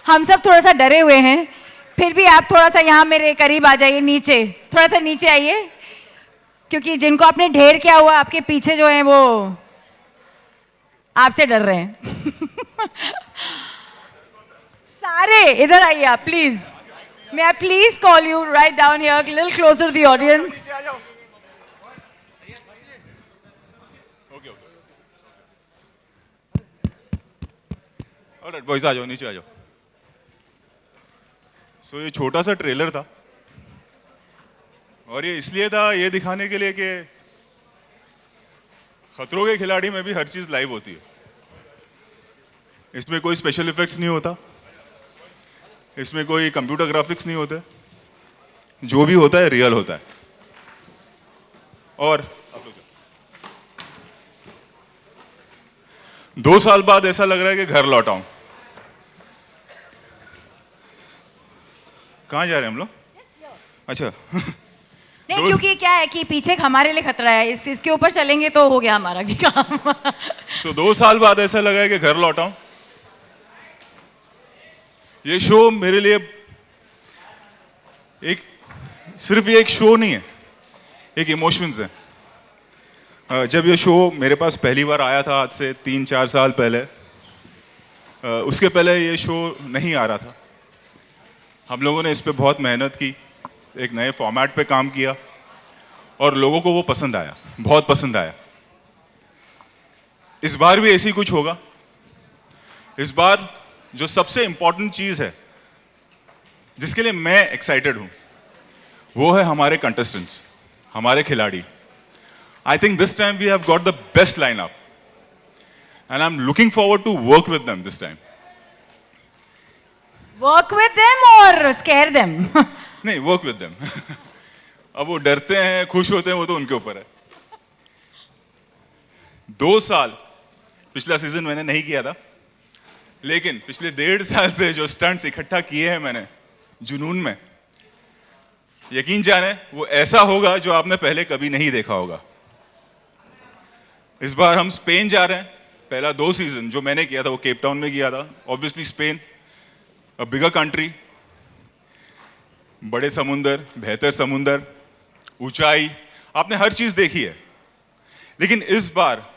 हम सब थोड़ा सा डरे हुए हैं, फिर भी आप थोड़ा सा यहाँ मेरे करीब आ जाइए, नीचे थोड़ा सा नीचे आइए, क्योंकि जिनको आपने ढेर किया हुआ आपके पीछे जो है वो आपसे डर रहे हैं। सारे इधर आइए आप please. May I please call you right down here, a little closer to the audience? Alright boys, आ जाओ, नीचे आ जाओ। सो ये छोटा सा ट्रेलर था, और ये इसलिए था, ये दिखाने के लिए कि खतरों के खिलाड़ी में भी हर चीज लाइव होती है। इसमें कोई स्पेशल इफेक्ट्स नहीं होता, इसमें कोई कंप्यूटर ग्राफिक्स नहीं होते, जो भी होता है रियल होता है। और 2 साल बाद ऐसा लग रहा है कि घर लौटा हूं। कहां जा रहे हैं हम लोग? अच्छा। नहीं, क्योंकि क्या है कि पीछे हमारे लिए खतरा है, इसके ऊपर चलेंगे तो हो गया हमारा भी काम। सो 2 साल बाद ऐसा लगा है कि घर लौटा हूं। ये शो मेरे लिए सिर्फ ये एक शो नहीं है, एक इमोशंस है। जब ये शो मेरे पास पहली बार आया था, आज से 3-4 साल पहले, उसके पहले ये शो नहीं आ रहा था। हम लोगों ने इस पे बहुत मेहनत की, एक नए फॉर्मेट पे काम किया, और लोगों को वो पसंद आया, बहुत पसंद आया। इस बार भी ऐसी कुछ होगा। इस बार जो सबसे इंपॉर्टेंट चीज है, जिसके लिए मैं एक्साइटेड हूं, वो है हमारे कंटेस्टेंट्स, हमारे खिलाड़ी। I think this time we have got the best line up, and I am looking forward to work with them this time. Work with them और स्केयर देम? नहीं, वर्क विद देम। अब वो डरते हैं, खुश होते हैं, वो तो उनके ऊपर है। 2 साल पिछला सीजन मैंने नहीं किया था, लेकिन पिछले 1.5 साल से जो स्टंट्स इकट्ठा किए हैं मैंने जुनून में, यकीन जाने वो ऐसा होगा जो आपने पहले कभी नहीं देखा होगा। इस बार हम स्पेन जा रहे हैं। पहला 2 सीजन जो मैंने किया था वो केप टाउन में किया था। ऑब्वियसली स्पेन, अ बिगर कंट्री, बड़े समुंदर, बेहतर समुंदर, ऊंचाई, आपने हर चीज देखी है। लेकिन इस बार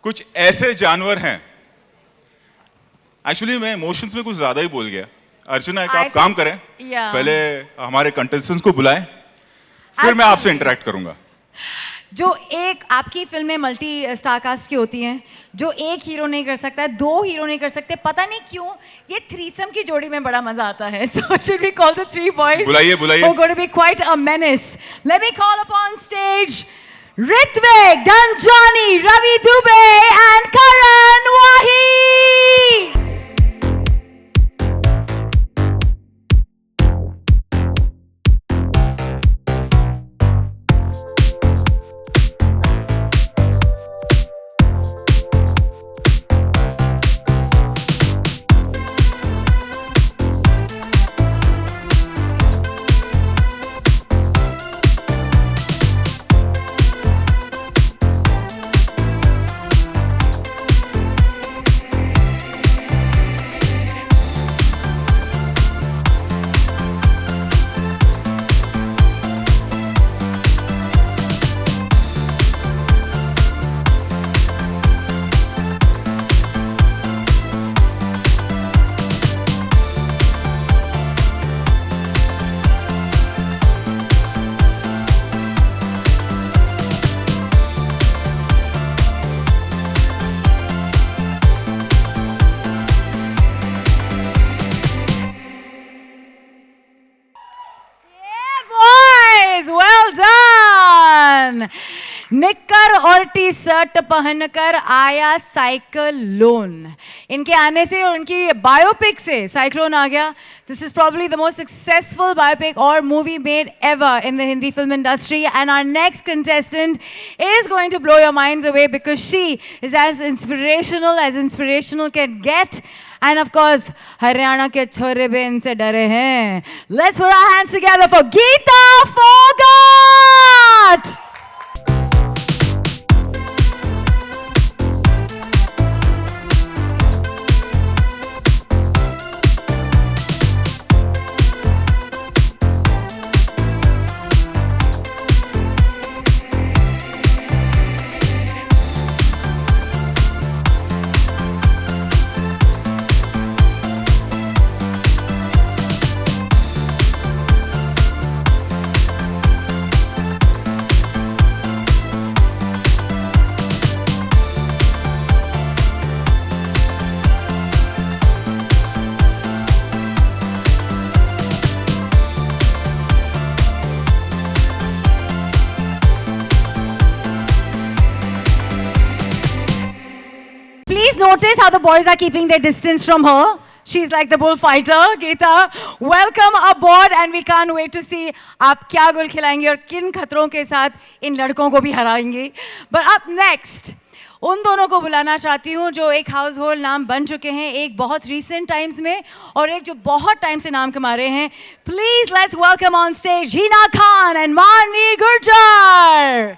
कुछ ऐसे जानवर हैं, एक्चुअली मैं इमोशंस में कुछ ज्यादा ही बोल गया। अर्चना, एक आप काम करें, पहले हमारे कंटेस्टेंट्स को बुलाएं, फिर मैं आपसे इंटरेक्ट करूंगा। जो एक आपकी फिल्में मल्टी स्टार कास्ट की होती हैं, जो एक हीरो नहीं कर सकता है, 2 हीरो नहीं कर सकते, पता नहीं क्यों ये थ्रीसम की जोड़ी में बड़ा मजा आता है। So should we call the 3 boys? बुलाइए, बुलाइए। Who are going to be quite a menace. Let me call upon stage Ritvik, Dhanjani, Ravi Dubey and Karan Wahi. निक्कर और टी शर्ट पहनकर आया साइक्लोन। इनके आने से और इनकी बायोपिक से साइक्लोन आ गया। This is probably the most successful biopic और movie made ever in the Hindi film industry, and our next contestant is going to blow your minds away because she is as inspirational can get. And of course, Haryana के छोरे भी इनसे डरे हैं. Let's put our hands together for Geeta Phogat! notice how the boys are keeping their distance from her. She's like the bullfighter. Geeta, welcome aboard and we can't wait to see आप क्या गोल खिलाएंगे और किन खतरों के साथ इन लड़कों को भी हराएंगे. But up next, उन दोनों को बुलाना चाहती हूँ जो एक हाउस होल्ड नाम बन चुके हैं, एक बहुत रीसेंट टाइम्स में और एक जो बहुत टाइम से नाम कमा रहे हैं. Please let's welcome on stage Hina Khan and मानवी गुर्जर.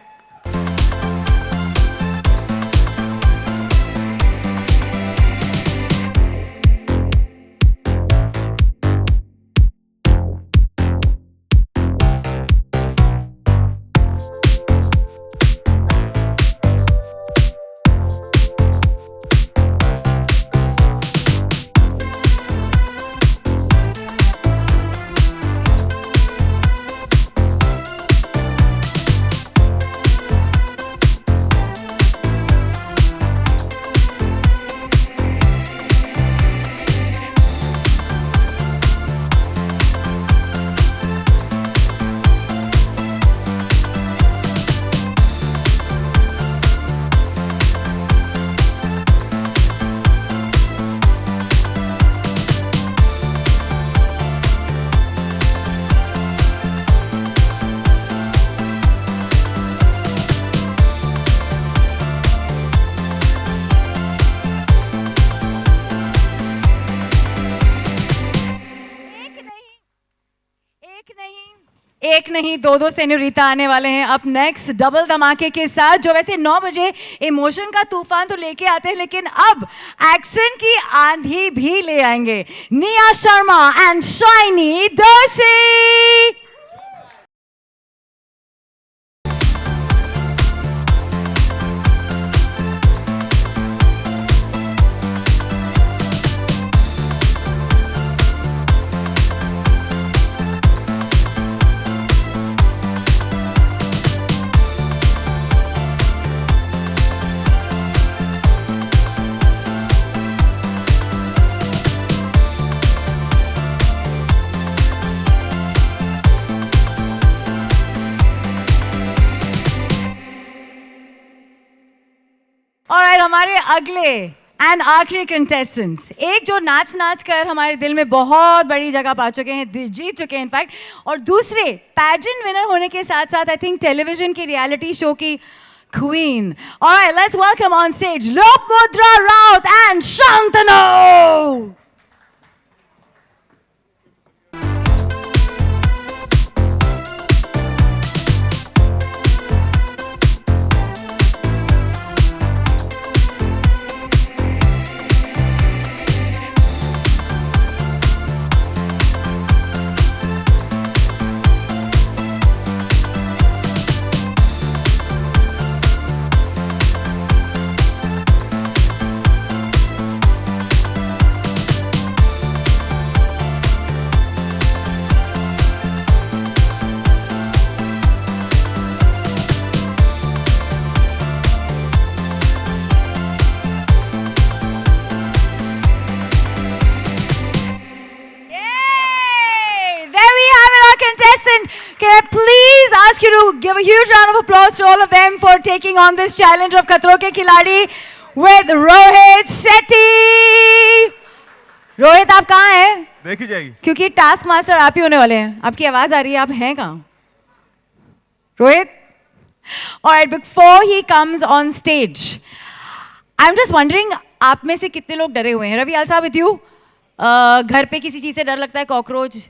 एक नहीं दो सेन्योरिटा आने वाले हैं अप नेक्स्ट डबल धमाके के साथ, जो वैसे 9 बजे इमोशन का तूफान तो लेके आते हैं लेकिन अब एक्शन की आंधी भी ले आएंगे. निया शर्मा एंड शाइनी दोषी. और हमारे अगले एंड आखिरी कंटेस्टेंट्स, एक जो नाच नाच कर हमारे दिल में बहुत बड़ी जगह पा चुके हैं, जीत चुके हैं इनफैक्ट, और दूसरे पैजेंट विनर होने के साथ साथ आई थिंक टेलीविजन की रियलिटी शो की queen. Alright, let's welcome on stage Lopamudra Raut and Shantanu. Can I please ask you to give a huge round of applause to all of them for taking on this challenge of Khatron Ke Khiladi with Rohit Shetty. Rohit आप कहाँ हैं? देखी जाएगी क्योंकि task master आप ही होने वाले हैं. आपकी आवाज आ रही है, आप हैं कहाँ? Rohit? Alright, before he comes on stage, I'm just wondering, आप में से कितने लोग डरे हुए हैं? Ravi आल्सा with you? घर पे किसी चीज से डर लगता है? Cockroach,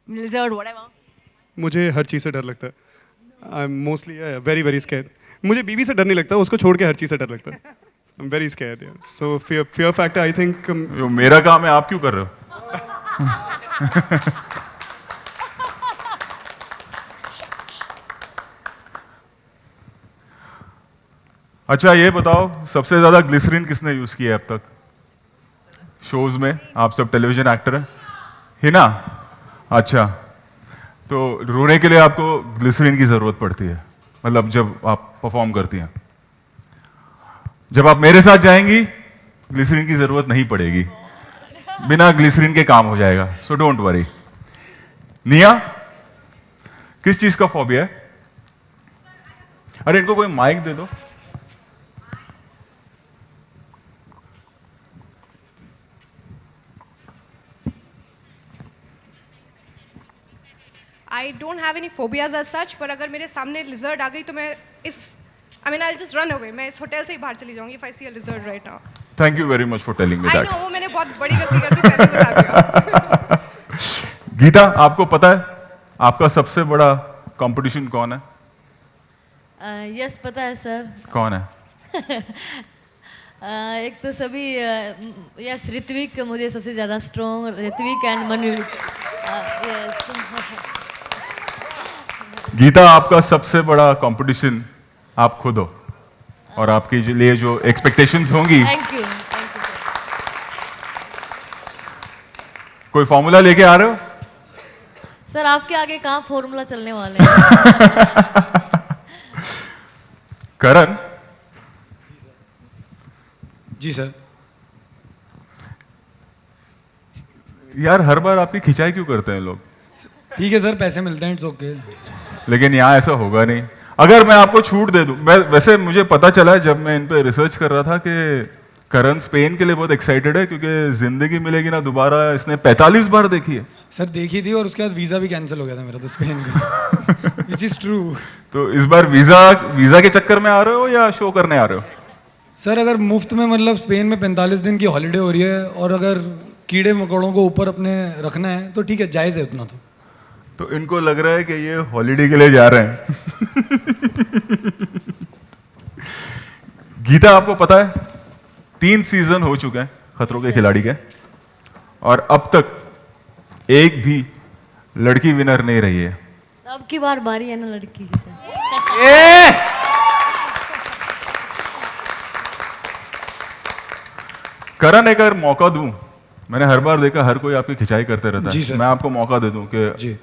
lizard, whatever? मुझे हर चीज़ से डर लगता है. I am mostly very very scared. मुझे बीवी से डर नहीं लगता, उसको छोड़ के हर चीज़ से डर लगता है. आई am very scared. So fear factor I think. जो मेरा काम है आप क्यों कर रहे हो? अच्छा ये बताओ, सबसे ज्यादा ग्लिसरीन किसने यूज किया है अब तक शोज में? आप सब टेलीविजन एक्टर हैं, हिना? अच्छा, तो रोने के लिए आपको ग्लिसरीन की जरूरत पड़ती है, मतलब जब आप परफॉर्म करती हैं. जब आप मेरे साथ जाएंगी ग्लिसरीन की जरूरत नहीं पड़ेगी, बिना ग्लिसरीन के काम हो जाएगा. So don't worry. निया, किस चीज का फोबिया है? अरे इनको कोई माइक दे दो. I don't have any phobias as such, पर अगर मेरे सामने लिजर्ड आ गई तो मैं I will just run away, मैं इस होटल से ही बाहर चली जाऊंगी if I see a lizard right now. Thank you very much for telling me I that. No वो मैंने बहुत बड़ी गलती कर दी, पहले बता दिया। गीता, आपको पता है आपका सबसे बड़ा कंपटीशन कौन है? यस पता है सर। कौन है? एक तो सभी यस ऋत्विक, मुझे सबसे ज़्यादा strong Ritvik and Manu. Yes Geeta, आपका सबसे बड़ा कंपटीशन आप खुद हो, और आपके लिए जो एक्सपेक्टेशंस होंगी, थैंक यू सर। कोई फॉर्मूला लेके आ रहे हो? सर आपके आगे कहाँ फॉर्मूला चलने वाले हैं? करण, जी सर। यार हर बार आपकी खिंचाई क्यों करते हैं लोग? ठीक है सर, पैसे मिलते हैं, इट्स ओके। लेकिन यहाँ ऐसा होगा नहीं। अगर मैं आपको छूट दे दूं, मैं वैसे मुझे पता चला है जब मैं इन पे रिसर्च कर रहा था कि करण स्पेन के लिए बहुत एक्साइटेड है, क्योंकि जिंदगी मिलेगी ना दोबारा इसने 45 बार देखी है। सर देखी थी, और उसके बाद वीज़ा भी कैंसिल हो गया था मेरा तो स्पेन का, विच इज़ ट्रू। तो इस बार वीजा के चक्कर में आ रहे हो या शो करने आ रहे हो? सर अगर मुफ्त में मतलब स्पेन में 45 दिन की हॉलीडे हो रही है, और अगर कीड़े मकोड़ों को ऊपर अपने रखना है तो ठीक है, जायज़ है उतना तो इनको लग रहा है कि ये हॉलीडे के लिए जा रहे हैं। गीता, आपको पता है 3 सीजन हो चुके हैं खतरों के खिलाड़ी के, और अब तक एक भी लड़की विनर नहीं रही है। अब की बार बारी है ना लड़की की सर। करण, एक अगर मौका दूं, मैंने हर बार देखा हर कोई आपकी खिंचाई करते रहता जी है, सर। मैं आपको मौका दे दूं कि जी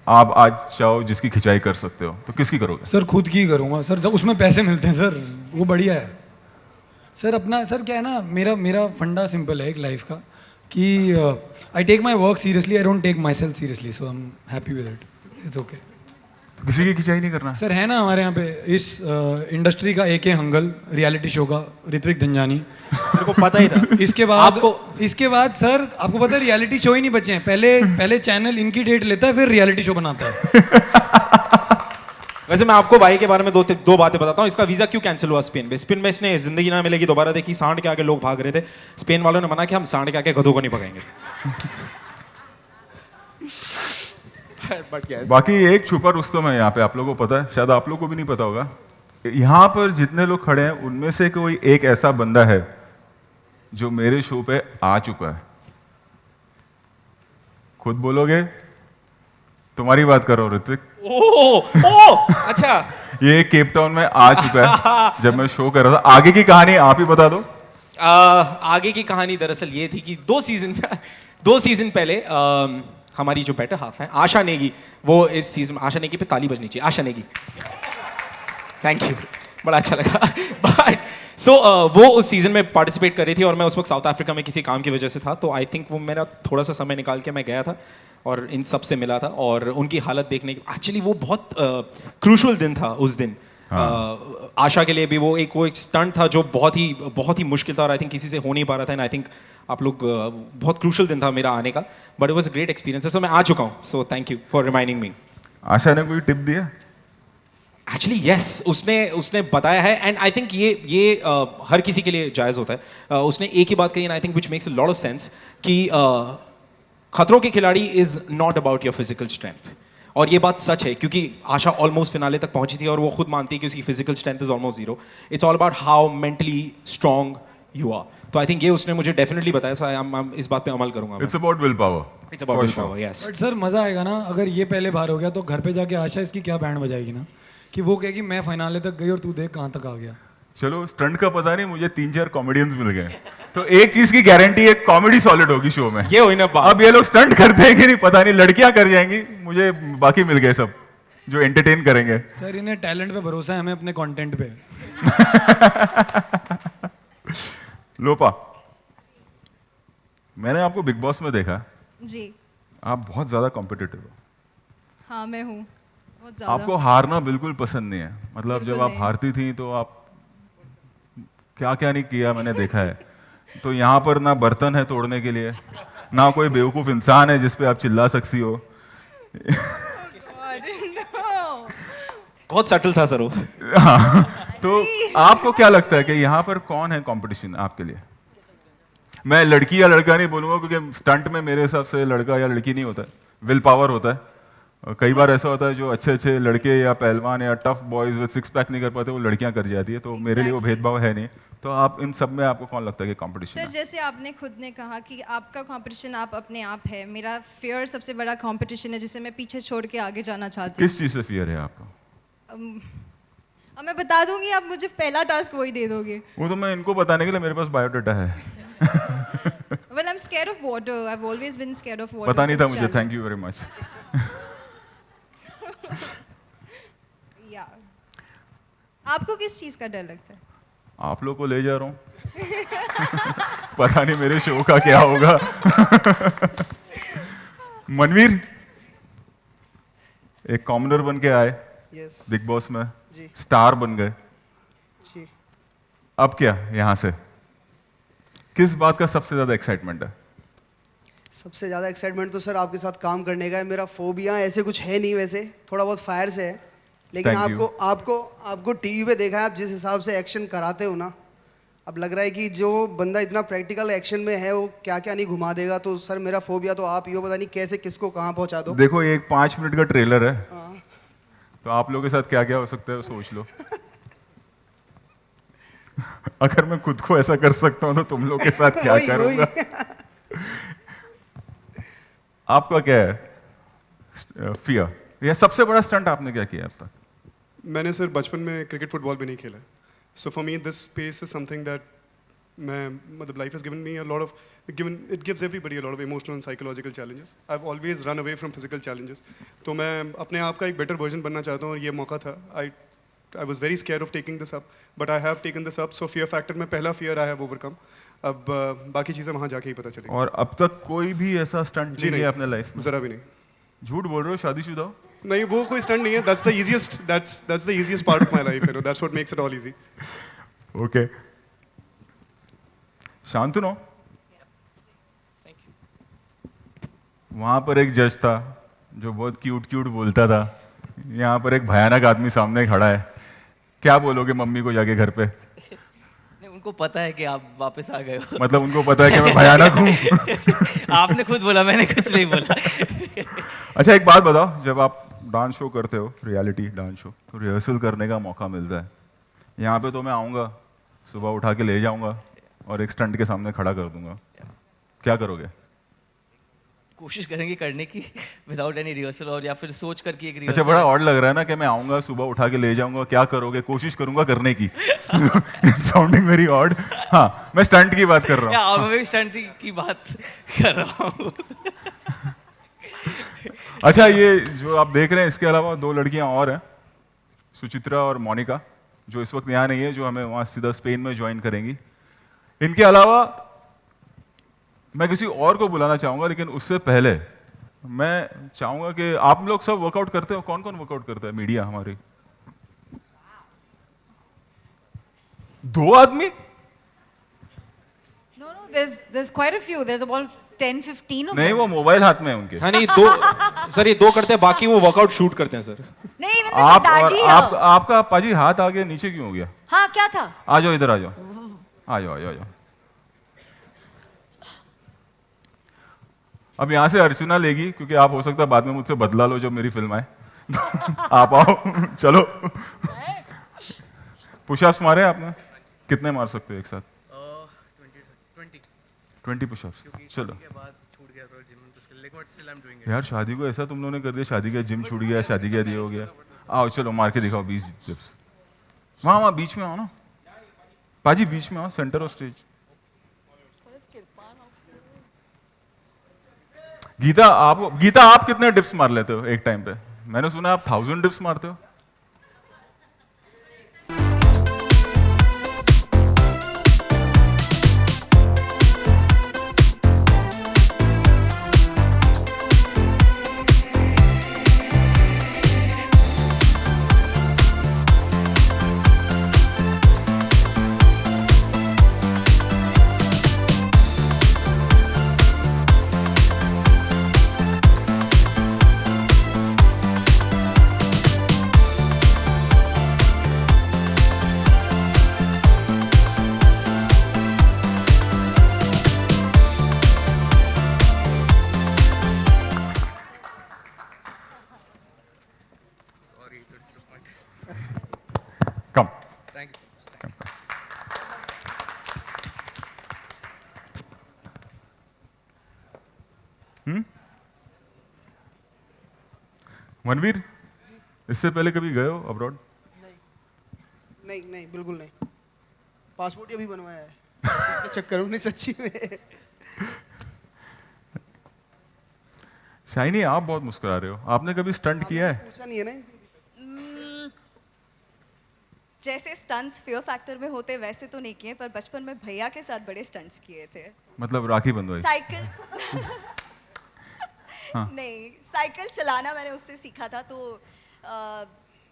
आप आज चाहो जिसकी खिंचाई कर सकते हो, तो किसकी करोगे? सर, खुद की ही करूँगा सर, उसमें पैसे मिलते हैं सर, वो बढ़िया है सर। अपना सर क्या है ना, मेरा फंडा सिंपल है एक लाइफ का, कि I take my work seriously, I don't take myself seriously, so I am happy with it, it's okay. तो किसी की खिंचाई नहीं करना? सर है ना हमारे यहाँ पे इस इंडस्ट्री का AK हंगल, रियलिटी शो का ऋत्विक धनजानी। मेरे को पता ही था। इसके बाद सर आपको पता है रियलिटी शो ही नहीं बचे हैं, पहले चैनल इनकी डेट लेता है, फिर रियलिटी शो बनाता है। वैसे मैं आपको भाई के बारे में दो बातें बताता हूँ। इसका वीजा क्यों कैंसिल हुआ स्पेन में? स्पेन में इसने जिंदगी ना मिलेगी दोबारा देखी, सांड के आगे लोग भाग रहे थे, स्पेन वालों ने मना कि हम सांड के आगे गधों को नहीं भगाएंगे। बाकी एक छुपा रुस्तम है यहाँ पे, आप लोगों को पता है, शायद आप लोगों को भी नहीं पता होगा। यहाँ पर जितने लोग खड़े हैं उनमें से कोई एक ऐसा बंदा है जो मेरे शो पे आ चुका है। खुद बोलोगे? तुम्हारी बात कर रहा हूँ ऋत्विक। ओह अच्छा। ये केप टाउन में आ चुका है जब मैं शो कर रहा था। आगे की कहानी आप ही बता दो। आगे की कहानी दरअसल ये थी कि 2 सीजन पहले हमारी जो बेटर हाफ है आशा नेगी, वो इस सीजन, आशा नेगी पे ताली बजनी चाहिए, आशा नेगी, थैंक यू, बड़ा अच्छा लगा। बट सो वो उस सीजन में पार्टिसिपेट कर रही थी, और मैं उस वक्त साउथ अफ्रीका में किसी काम की वजह से था, तो आई थिंक वो मेरा थोड़ा सा समय निकाल के मैं गया था और इन सब से मिला था, और उनकी हालत देखने की, एक्चुअली वो बहुत क्रूशल दिन था उस दिन। आशा के लिए भी वो एक स्टंट था जो बहुत ही मुश्किल था, और आई थिंक किसी से हो नहीं पा रहा था, एंड आई थिंक आप लोग बहुत क्रूशल दिन था मेरा आने का, but it was a great experience. So मैं आ चुका हूँ, so thank you for reminding me. Asha ने कोई टिप दिया? एक्चुअली यस, उसने बताया है, एंड आई थिंक ये हर किसी के लिए जायज़ होता है। उसने एक ही बात कही, and I think which makes a lot of sense, कि खतरों के खिलाड़ी is not about your physical strength. और ये बात सच है, क्योंकि आशा ऑलमोस्ट फिनाले तक पहुंची थी, और वो खुद मानती है कि उसकी physical strength is almost zero. It's all about how mentally strong you are. तो आई थिंक ये उसने मुझे डेफिनेटली बताया, सो आई इस बात पे अमल करूंगा। It's about will power. It's about will power, yes. But sir मज़ा आएगा ना अगर ये पहले बाहर हो गया, तो घर पे जाके आशा इसकी क्या बैंड बजाएगी ना, कि वो कहेगी मैं फाइनाले तक गई और तू देख कहाँ तक आ गया। चलो स्टंट का पता नहीं, मुझे 3-4 कॉमेडियंस मिल गए, तो एक चीज की गारंटी है, कॉमेडी सॉलिड होगी शो में। ये हुई ना बात। अब ये लोग स्टंट करते हैं कि नहीं पता नहीं, लड़कियां कर जाएंगी, मुझे बाकी मिल गए सब जो एंटरटेन करेंगे। सर इन्हें टैलेंट पे भरोसा है, हमें अपने कंटेंट पे। लोपा, मैंने आपको बिग बॉस में देखा, जी आप बहुत ज्यादा कॉम्पिटिटिव हो। हाँ मैं हूँ बहुत ज़्यादा। आपको हारना बिल्कुल पसंद नहीं है, मतलब जब बिल्कुल आप नहीं। हारती थी तो आप क्या क्या नहीं किया मैंने देखा है। तो यहाँ पर ना बर्तन है तोड़ने के लिए, ना कोई बेवकूफ इंसान है जिस पे आप चिल्ला सकती हो। बहुत सटल था सर वो। हाँ, तो आपको क्या लगता है कि यहाँ पर कौन है कंपटीशन आपके लिए? मैं लड़की या लड़का नहीं बोलूंगा, क्योंकि स्टंट में मेरे हिसाब से लड़का या लड़की नहीं होता है, विल पावर होता है। और कई बार ऐसा होता है जो अच्छे अच्छे लड़के या पहलवान या tough boys with six pack नहीं कर पाते, वो लड़कियां कर जाती है। तो मेरे लिए वो भेदभाव है नहीं। तो आप इन सब में आपको कौन लगता है कि कंपटीशन सर है? जैसे आपने खुद ने कहा कि आपका कंपटीशन आप अपने आप है, मेरा फियर सबसे बड़ा कंपटीशन है जिसे मैं पीछे छोड़ के आगे जाना चाहती हूँ। किस चीज़ से फियर है आपको? अब मैं बता दूंगी, आप मुझे पहला टास्क वही दे दोगे। वो तो मैं इनको बताने के लिए मेरे पास बायोडाटा है। Well I am scared of water, I have always been scared of water. पता नहीं था मुझे, थैंक यू वेरी मच। या आपको किस चीज़ का डर लगता है? आप लोग को ले जा रहा हूँ। पता नहीं मेरे शो का क्या होगा। मनवीर एक कॉमनर बन के आए बिग बॉस में, स्टार बन गए, अब क्या यहाँ से किस बात का सबसे ज्यादा एक्साइटमेंट है? सबसे ज़्यादा एक्साइटमेंट तो सर आपके साथ काम करने का है। मेरा फोबिया ऐसे कुछ है नहीं, वैसे थोड़ा बहुत फायर से है, लेकिन Thank you. आपको टीवी पे देखा है, आप जिस हिसाब से एक्शन कराते हो ना, अब लग रहा है कि जो बंदा इतना प्रैक्टिकल एक्शन में है वो क्या क्या नहीं घुमा देगा। तो सर मेरा फोबिया तो आप यो पता नहीं कैसे किसको कहाँ पहुँचा दो। देखो एक 5 मिनट का ट्रेलर है, तो आप लोगों के साथ क्या क्या हो सकता है सोच लो। अगर मैं खुद को ऐसा कर सकता हूँ तो तुम लोग के साथ क्या वही, करूँगा? आपका क्या है फियर, या सबसे बड़ा स्टंट आपने क्या किया अब तक? मैंने सर बचपन में क्रिकेट फुटबॉल भी नहीं खेला, सो for me this space is something that मैं मतलब life has given me a lot of it gives everybody a lot of emotional and psychological challenges. I have always run away from physical challenges. तो मैं अपने आप का एक better version बनना चाहता हूँ और ये मौका था। I was very scared of taking this up, but I have taken this up. So fear factor में पहला fear I have overcome. अब बाकी चीज़ें वहाँ जाके ही पता चलेगी। और अब तक कोई भी ऐसा स्टंट नहीं किया अपने लाइफ में? जरा भी नहीं। झूठ बोल रहे हो, शादीशुदा हो? नहीं, वो कोई स्टंट नहीं है। That's the easiest part of my life. You know, that's what makes it all easy. Okay, Shantanu, वहां पर एक जज था जो बहुत क्यूट बोलता था, यहाँ पर एक भयानक आदमी सामने खड़ा है, क्या बोलोगे मम्मी को जाके घर पे? नहीं, उनको पता है कि आप वापस आ गए हो। मतलब उनको पता है कि मैं भयानक हूँ? आपने खुद बोला, मैंने कुछ नहीं बोला। अच्छा एक बात बताओ, जब आप डांस शो करते हो, रियलिटी डांस शो, तो रिहर्सल करने का मौका मिलता है। यहाँ पे तो मैं आऊँगा, सुबह उठा के ले जाऊँगा और एक स्टंट के सामने खड़ा कर दूंगा, क्या करोगे? कोशिश करेंगे करने की विदाउट एनी रिहर्सल, और या फिर सोच कर कि एक अच्छा, रिहर्सल। बड़ा ऑड लग रहा है ना कि मैं आऊँगा, सुबह उठा के ले जाऊँगा, क्या करोगे? कोशिश करूँगा करने की। Sounding very odd. हाँ, मैं स्टंट की बात कर रहा हूँ। मैं भी स्टंट की बात कर रहा हूँ। अच्छा, ये जो आप देख रहे हैं, इसके अलावा 2 लड़कियां और हैं, सुचित्रा और मोनिका, जो इस वक्त यहाँ नहीं है, जो हमें वहाँ सीधा स्पेन में ज्वाइन करेंगी। इनके अलावा मैं किसी और को बुलाना चाहूँगा, लेकिन उससे पहले मैं चाहूँगा कि आप लोग सब वर्कआउट करते हो। कौन कौन वर्कआउट करता है? मीडिया हमारी 2 आदमी? No, there's quite a few. There's about 10-15 of नहीं, them. वो मोबाइल हाथ में है उनके। हाँ नहीं, 2 सर, ये 2 करते हैं, बाकी वो वर्कआउट शूट करते हैं सर। नहीं, even आप the और Sardaji here. आपका पाजी हाथ आगे नीचे क्यों हो गया? हाँ, क्या था? आ जाओ इधर, आ जाओ, आ जाओ, आ जाओ, आ जाओ। अब यहाँ से अर्चना लेगी, क्योंकि आप हो सकता है बाद में मुझसे बदला लो जब मेरी फिल्म आए। आप आओ, चलो। पुशअप्स मारे आपने? कितने मार सकते हो एक साथ? 20 पुशअप्स। चलो यार, शादी को ऐसा तुम लोगों ने कर दिया, शादी का जिम छूट गया, शादी का ये हो गया। आओ चलो, मार के दिखाओ 20 डिप्स। वहाँ बीच में आओ ना पाजी, बीच में आओ, सेंटर ऑफ स्टेज। गीता आप कितने डिप्स मार लेते हो एक टाइम पे? मैंने सुना आप 1000 डिप्स मारते हो। Thank you so much. Manveer, इससे पहले कभी गए हो अब्रॉड? नहीं नहीं बिल्कुल नहीं, पासपोर्ट ही अभी बनवाया है इसके चक्कर में, नहीं सच्ची में। शाइनी, आप बहुत मुस्कुरा रहे हो, आपने कभी स्टंट किया है? पूछा नहीं है ना इनसे। जैसे स्टंट्स फियर फैक्टर में होते वैसे तो नहीं किए, पर बचपन में भैया के साथ बड़े स्टंट्स किए थे। मतलब राखी बंधवाई? साइकिल हाँ। नहीं, साइकिल चलाना मैंने उससे सीखा था। तो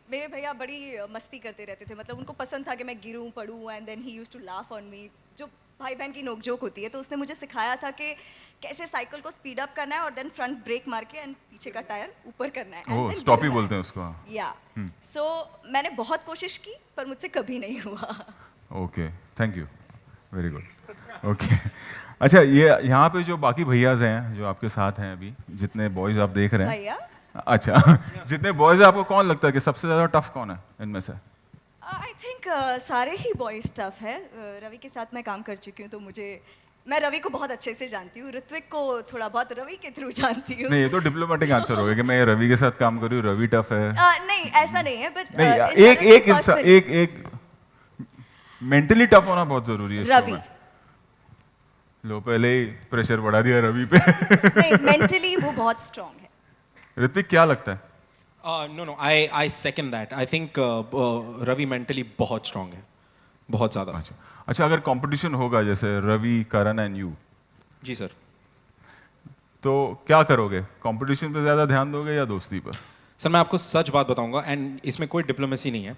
मेरे भैया बड़ी मस्ती करते रहते थे, मतलब उनको पसंद था कि मैं गिरूं पड़ूं, and then he used to laugh on me. जो भाई बहन की नोकझोंक होती है, तो उसने मुझे सिखाया था कि कैसे साइकिल को स्पीड अप करना है और देन फ्रंट ब्रेक मार के एंड पीछे का टायर ऊपर करना है। ओह, स्टॉप ही बोलते हैं उसको। या सो मैंने बहुत कोशिश की पर मुझसे कभी नहीं हुआ। Okay, thank you, very good. Okay, अच्छा, ये यहाँ पे जो बाकी भैयाज हैं जो आपके साथ हैं अभी, जितने बॉयज आप देख रहे हैं, भैया, अच्छा, जितने बॉयज हैं, आपको कौन लगता है कि सबसे ज्यादा टफ कौन है इनमें से? आई थिंक सारे ही बॉयज टफ है। रवि के साथ मैं काम कर चुकी हूँ, तो मैं रवि को बहुत अच्छे से जानती हूँ, ऋत्विक को थोड़ा बहुत रवि के थ्रू जानती हूँ। नहीं, ये तो डिप्लोमेटिक आंसर हो गया कि मैं रवि के साथ काम कर रही हूँ, रवि टफ है। नहीं, ऐसा नहीं है, बट नहीं, एक इंसान, एक मेंटली टफ होना बहुत जरूरी है। रवि, लो, पहले ही प्रेशर बढ़ा दिया रवि पे। नहीं, मेंटली वो बहुत स्ट्रांग है। ऋत्विक, क्या लगता है? No, I second that. I think Ravi mentally बहुत स्ट्रांग है, बहुत ज़्यादा। अच्छा, अगर कंपटीशन होगा जैसे रवि, करण एंड यू, जी सर, तो क्या करोगे? कंपटीशन पे ज़्यादा ध्यान दोगे या दोस्ती पर? सर मैं आपको सच बात बताऊंगा, एंड इसमें कोई डिप्लोमेसी नहीं है।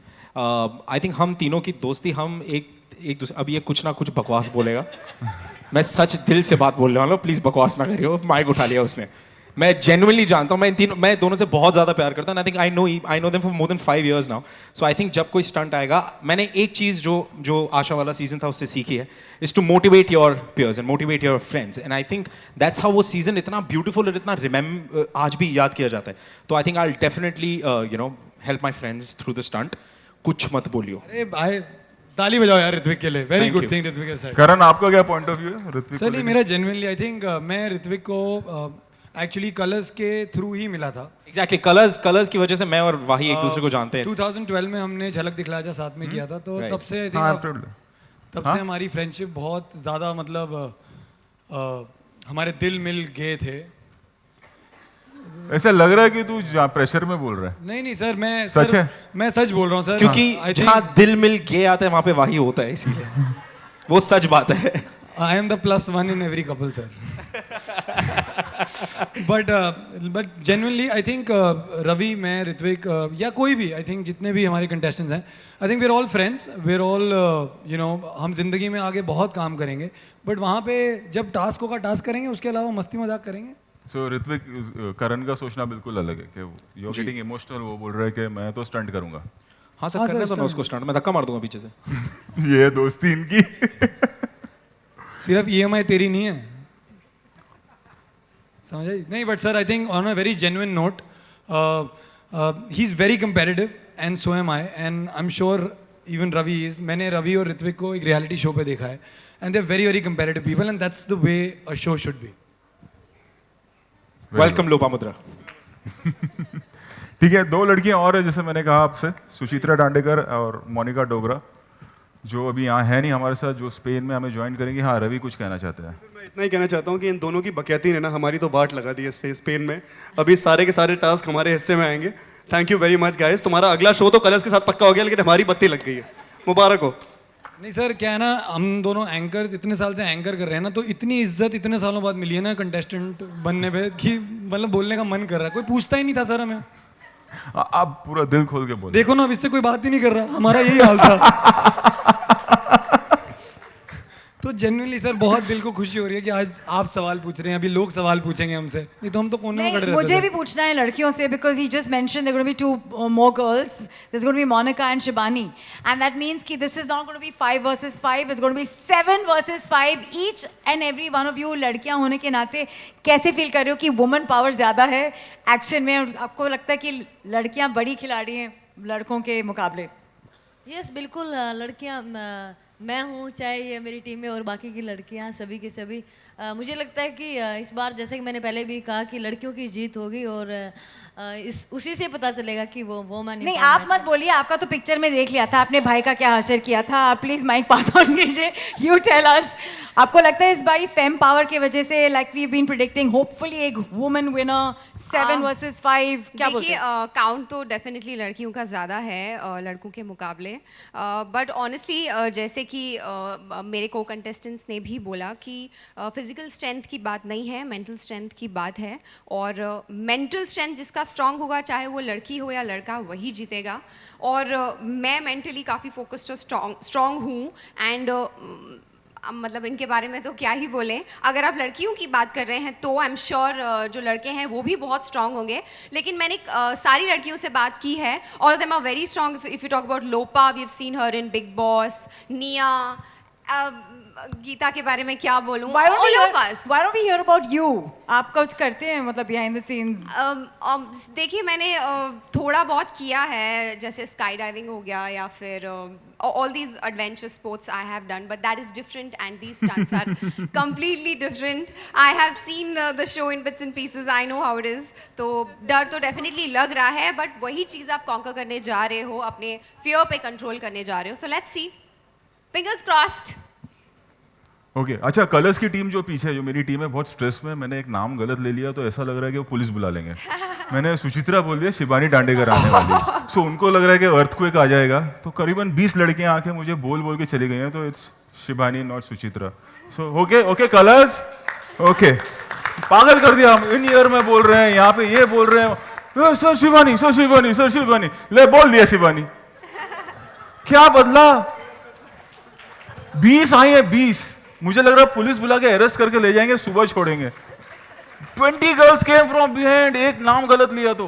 आई थिंक हम तीनों की दोस्ती, हम एक दूसरे, अब ये कुछ ना कुछ बकवास बोलेगा, मैं सच दिल से बात बोलने वाला हूँ, प्लीज़ बकवास ना करियो। माइक उठा लिया उसने। मैं जेन्युइनली जानता हूँ, मैं दोनों से बहुत ज़्यादा प्यार करता हूँ। आई think I know them for more than 5 years now. So I think जब कोई स्टंट आएगा, मैंने एक चीज़ जो आशा वाला सीजन था उससे सीखी है, is to motivate your peers and motivate your friends, and I think that's how वो सीजन इतना ब्यूटीफुल और इतना आज भी याद किया जाता है। तो I think I will definitely help my friends through the stunt. कुछ मत बोलियो। अरे भाई, ताली बजाओ यार ऋत्विक के लिए, very Thank good you. Thing Ritvik के साथ। करण, आपका क्या पॉइंट ऑफ व्यू है ऋत्विक सर को नहीं, लेके? मेरा जेन्युइनली आई थिंक मैं ऋत्विक को एक्चुअली कलर्स के थ्रू ही मिला था। एग्जैक्टली, कलर्स की वजह से मैं और वाही एक दूसरे को जानते हैं। 2012 में हमने झलक दिखलाया जा साथ में किया था, तो Right. तब से आई हाँ, थिंक absolutely. तब हाँ? से हमारी फ्रेंडशिप बहुत ज़्यादा, मतलब हमारे दिल मिल गए थे। ऐसा लग रहा है कि तू प्रेशर में बोल रहा है। नहीं नहीं सर, सच है? मैं सच बोल रहा हूँ सर, क्योंकि I think जहाँ दिल मिल गए आता है वहां पे वाही होता है, इसीलिए वो सच बात है। I am the +1 in every couple, sir. but genuinely, I think Ravi, मैं, ऋत्विक या कोई भी, I think जितने भी हमारे contestants हैं, I think we're all friends, we're all हम जिंदगी में आगे बहुत काम करेंगे, but वहाँ पे जब टास्क होगा टास्क करेंगे, उसके अलावा मस्ती मजाक करेंगे। सो ऋत्विक, करण का सोचना बिल्कुल अलग है कि यू आर गेटिंग इमोशनल। वो बोल रहा है कि मैं तो स्टंट करूंगा। हाँ सर, करने दो ना उसको स्टंट, मैं धक्का मार दूंगा पीछे से। ये दोस्ती इनकी। सिर्फ EMI तेरी नहीं है, समझ आई? नहीं, but sir I think on a very genuine note, he is very competitive and so am I, and I am sure even Ravi is. मैंने रवि और ऋत्विक को एक रियलिटी शो पे देखा है, and they are very very competitive people, and that's the way a show should be. Welcome Lopamudra. ठीक है, 2 लड़कियां और है, जैसे मैंने कहा आपसे, सुचित्रा दांडेकर और मोनिका डोगरा, जो अभी यहाँ है नहीं हमारे साथ, जो स्पेन में हमें ज्वाइन करेंगे। हाँ, रवि कुछ कहना चाहते हैं? मैं इतना ही कहना चाहता हूँ कि इन दोनों की बकैती ने ना हमारी तो बाट लगा दी है स्पेन में। अभी सारे के सारे टास्क हमारे हिस्से में आएंगे। Thank you very much guys. तुम्हारा अगला शो तो कलर्स के साथ पक्का हो गया, लेकिन हमारी बत्ती लग गई है। मुबारक हो। नहीं सर, क्या है ना, हम दोनों एंकर्स इतने साल से एंकर कर रहे हैं ना, तो इतनी इज्जत इतने सालों बाद मिली है ना कंटेस्टेंट बनने पे, कि मतलब बोलने का मन कर रहा है। कोई पूछता ही नहीं था सर हमें। आप पूरा दिल खोल के बोलो। देखो ना, अब इससे कोई बात ही नहीं कर रहा, हमारा यही हाल था। तो जेन्युइनली सर बहुत दिल को खुशी हो रही है कि आज आप सवाल पूछ रहे हैं, अभी लोग सवाल पूछेंगे हमसे, नहीं तो हम तो कोने में खड़े रहते। मुझे भी पूछना है लड़कियों से, because he just mention there going to be 2 more girls. There's going to be Monica and Shibani, and that means कि this is not going to be 5 versus 5. It's going to be 7 versus 5. Each and every one of you लड़कियां होने के नाते कैसे feel कर रहे हो कि वुमन पावर ज्यादा है एक्शन में? आपको लगता है कि लड़कियां बड़ी खिलाड़ी हैं लड़कों के मुकाबले? यस बिल्कुल लड़कियां मैं हूँ चाहे ये मेरी टीम में और बाकी की लड़कियां सभी के सभी मुझे लगता है कि इस बार जैसे कि मैंने पहले भी कहा कि लड़कियों की जीत होगी और इस उसी से पता चलेगा कि वो वोमन नहीं आप मत बोलिए, आपका तो पिक्चर में देख लिया था, आपने भाई का क्या हशर किया था। आप प्लीज माइक पास ऑन कीजिए, यू टेल अस, आपको लगता है इस बारी फेम पावर की वजह से like we been predicting hopefully एक वुमेन विनर 7 वर्सेस 5 क्या बोलते देखिए हैं? काउंट तो डेफिनेटली लड़कियों का ज़्यादा है लड़कों के मुकाबले, बट ऑनेस्टली जैसे कि मेरे को कंटेस्टेंट्स ने भी बोला कि फिजिकल स्ट्रेंथ की बात नहीं है, मेंटल स्ट्रेंथ की बात है, और मेंटल स्ट्रेंथ जिसका स्ट्रांग होगा चाहे वो लड़की हो या लड़का वही जीतेगा। और मैं मेंटली काफ़ी फोकस्ड और स्ट्रांग हूँ एंड मतलब इनके बारे में तो क्या ही बोलें। अगर आप लड़कियों की बात कर रहे हैं तो आई एम श्योर जो लड़के हैं वो भी बहुत स्ट्रांग होंगे, लेकिन मैंने सारी लड़कियों से बात की है, all of them are very strong. If you talk about Lopa, we have seen her in Bigg Boss, Nia, Geeta के बारे में क्या बोलूं, Why don't we all hear, of us. why don't we hear about you? आप कुछ करते हैं मतलब behind the scenes? देखिए मैंने थोड़ा बहुत किया है, जैसे स्काई डाइविंग हो गया या फिर all these adventure sports I have done, but that is different and these stunts are completely different. I have seen the show in bits and pieces, I know how it is. तो डर तो definitely लग रहा है, but वही चीज़ आप conquer करने जा रहे हो, अपने fear पे control करने जा रहे हो, so let's see. Fingers crossed. Okay अच्छा, कलर्स की टीम जो पीछे है, जो मेरी टीम है, बहुत स्ट्रेस में, मैंने एक नाम गलत ले लिया तो ऐसा लग रहा है कि वो पुलिस बुला लेंगे। मैंने सुचित्रा बोल दिया, शिबानी दांडेकर आने वाली है। सो उनको लग रहा है कि अर्थक्वेक आ जाएगा, तो करीबन 20 लड़कियां आके मुझे बोल बोल के चली गई हैं, तो it's Shibani not Suchitra. So okay okay colours, okay पागल कर दिया, हम इन ईयर में बोल रहे हैं, यहाँ पे ये बोल रहे हैं sir Shibani, sir Shibani, sir Shibani, ले बोल दिया शिबानी। क्या बदला? 20 आई है, 20। मुझे लग रहा है पुलिस बुला के अरेस्ट करके ले जाएंगे, सुबह छोड़ेंगे। 20 गर्ल्स केम फ्रॉम बिहाइंड, एक नाम गलत लिया तो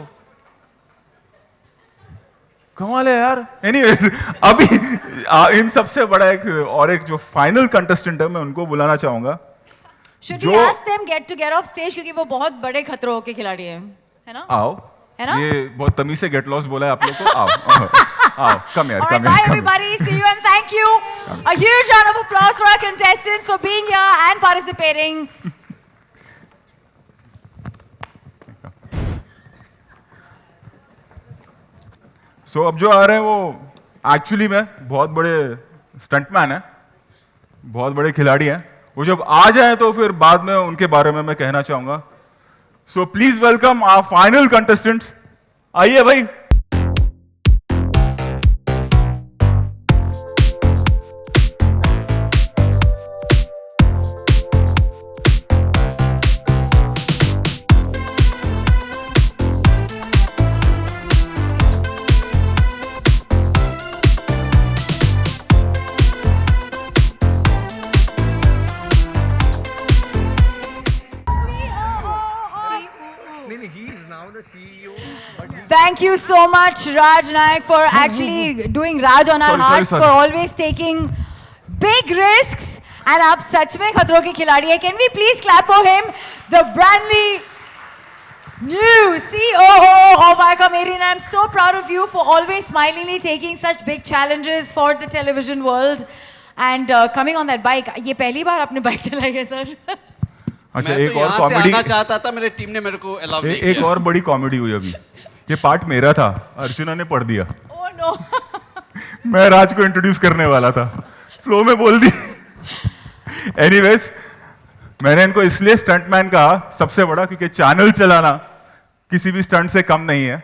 कमाल है यार। एनीवेज अभी इन सबसे बड़ा एक जो फाइनल कंटेस्टेंट है, मैं उनको बुलाना चाहूंगा। Should we ask them get off stage क्योंकि वो बहुत बड़े खतरों के खिलाड़ी हैं, है ना? आओ, है ना? ये बहुत तमीज से गेट लॉस बोला है आप लोग को। आओ आओ, कम यार, All right, कम bye यार, कम। everybody. See you and thank you. A huge round of applause for our contestants for being here and participating. सो अब जो आ रहे हैं वो एक्चुअली में बहुत बड़े स्टंटमैन हैं, बहुत बड़े खिलाड़ी हैं। वो जब आ जाए तो फिर बाद में उनके बारे में मैं कहना चाहूंगा। So please welcome our final contestant. आइए भाई। Thank you so much, Raj Nayak, for actually doing Raj on our hearts, for always taking big risks. And आप सच में खतरों के खिलाड़ी हैं. Can we please clap for him, the brandly new COO of Viacom 18. I'm so proud of you for always smilingly taking such big challenges for the television world and coming on that bike. ये पहली बार आपने bike चलाई है sir? अच्छा, एक और comedy आना चाहता था, मेरे टीम ने मेरे को अलाउ नहीं किया। एक और बड़ी कॉमेडी हुई अभी। ये पार्ट मेरा था, अर्चना ने पढ़ दिया। Oh no. मैं राज को इंट्रोड्यूस करने वाला था, फ्लो में बोल दी। एनीवेज, मैंने इनको इसलिए स्टंटमैन कहा सबसे बड़ा, क्योंकि चैनल चलाना किसी भी स्टंट से कम नहीं है।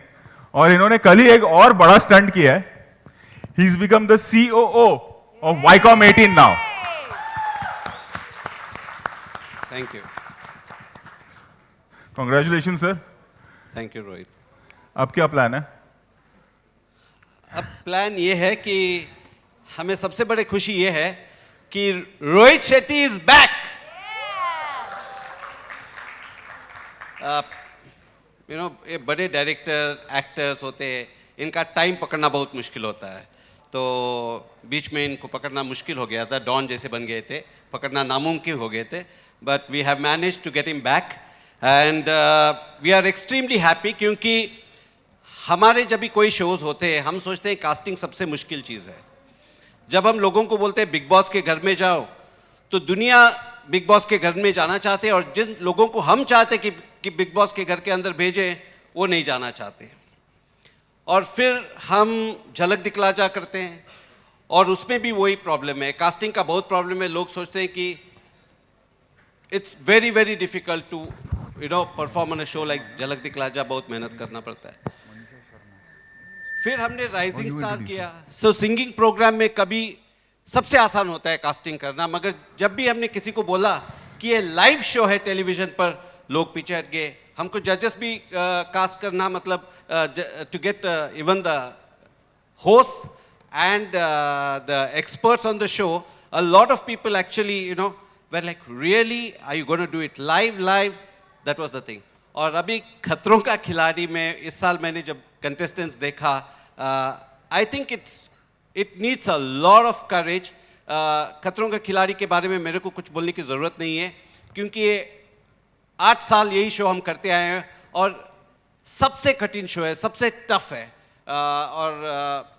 और इन्होंने कल ही एक और बड़ा स्टंट किया है। He is become the COO of Viacom 18 now. Thank you. Congratulation sir. Thank you Rohit. अब क्या प्लान है? अब प्लान ये है कि हमें सबसे बड़ी खुशी ये है कि Rohit Shetty is back. You know, ये बड़े डायरेक्टर एक्टर्स होते हैं, इनका टाइम पकड़ना बहुत मुश्किल होता है। तो बीच में इनको पकड़ना मुश्किल हो गया था, डॉन जैसे बन गए थे, पकड़ना नामुमकिन हो गए थे। But we have managed to get him back and we are extremely happy, क्योंकि हमारे जब भी कोई शोज़ होते हैं हम सोचते हैं कास्टिंग सबसे मुश्किल चीज़ है। जब हम लोगों को बोलते हैं बिग बॉस के घर में जाओ, तो दुनिया बिग बॉस के घर में जाना चाहते हैं, और जिन लोगों को हम चाहते कि बिग बॉस के घर के अंदर भेजें, वो नहीं जाना चाहते। और फिर हम झलक दिखला जा करते हैं, और उसमें भी वही प्रॉब्लम है, कास्टिंग का बहुत प्रॉब्लम है। लोग सोचते हैं कि it's very very difficult to perform on a show like Jhalak Dikhla जा, बहुत मेहनत करना पड़ता है। फिर हमने राइजिंग स्टार किया। सो सिंगिंग प्रोग्राम में कभी सबसे आसान होता है कास्टिंग करना, मगर जब भी हमने किसी को बोला कि ये लाइव शो है टेलीविजन पर, लोग पीछे हट गए। हमको जजेस भी कास्ट करना, मतलब to get even the host and the experts on the show, a lot of people actually were like, really, are you going to do it live? That was the thing. और अभी खतरों का खिलाड़ी में इस साल मैंने जब contestants देखा, I think it needs a lot of courage. खतरों का खिलाड़ी के बारे में मेरे को कुछ बोलने की ज़रूरत नहीं है, क्योंकि ये 8 साल यही शो हम करते आए हैं, और सबसे कठिन शो है, सबसे टफ है। और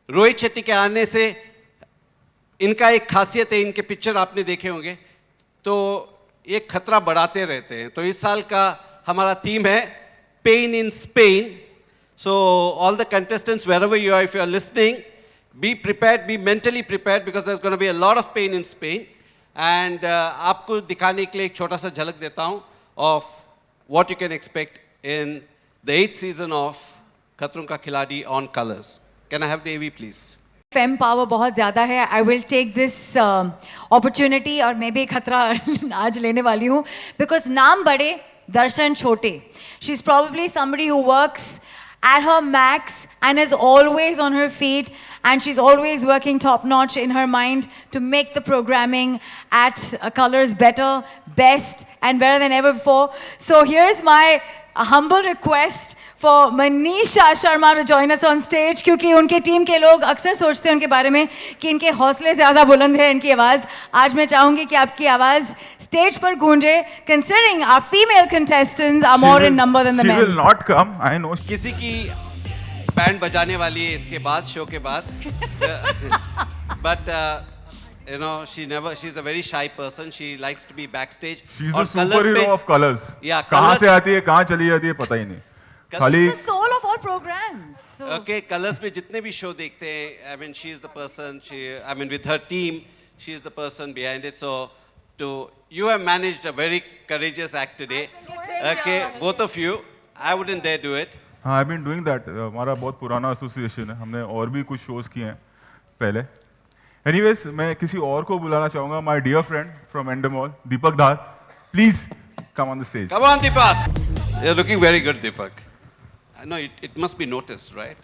रोहित शेट्टी के आने से इनका एक खासियत है, इनके पिक्चर आपने देखे होंगे, तो ये खतरा बढ़ाते रहते हैं। तो इस साल का हमारा थीम है pain in Spain. So all the contestants wherever you are, if you are listening, be prepared, be mentally prepared, because there's going to be a lot of pain in Spain. And आपको दिखाने के लिए एक छोटा सा झलक देता हूँ of what you can expect in the 8th season of खतरों का खिलाड़ी on Colors. Can I have the AV please? Fame power बहुत ज़्यादा है। I will take this opportunity, और मैं भी खतरा आज लेने वाली हूँ, बिकॉज नाम बड़े दर्शन छोटे। She is probably somebody who works at her max and is always on her feet, and she's always working top notch in her mind to make the programming at Colors better, best and better than ever before. So here's my humble request for Manisha Sharma to join us on stage, क्योंकि उनके team के लोग अक्सर सोचते हैं उनके बारे में कि इनके हौसले ज़्यादा बुलंद है, इनकी आवाज़। आज मैं चाहूँगी कि आपकी आवाज़ स्टेज पर गूंजे, considering our female contestants are more in number than the men. She will not come, I know. किसी की बैंड बजाने वाली है इसके बाद, शो के बाद। But she's a very shy person. She likes to be backstage. She's the superhero of Colors. Yeah, कहाँ से आती है, कहाँ चली जाती है, पता ही नहीं। खाली She's the soul of all programs. So. Okay, Colors में जितने भी शो देखते हैं, I mean, she's the person. With her team, she's the person behind it. So, you have managed a very courageous act today. Okay, both of you. I wouldn't dare do it. हाँ, I've been doing that. हमारा बहुत पुराना association है, हमने और भी कुछ shows किए हैं पहले। Anyways, मैं किसी और को बुलाना चाहूँगा, my dear friend from Endemol, Deepak Dhar. Please come on the stage. Come on, Deepak. You're looking very good, Deepak. I know it must be noticed, right?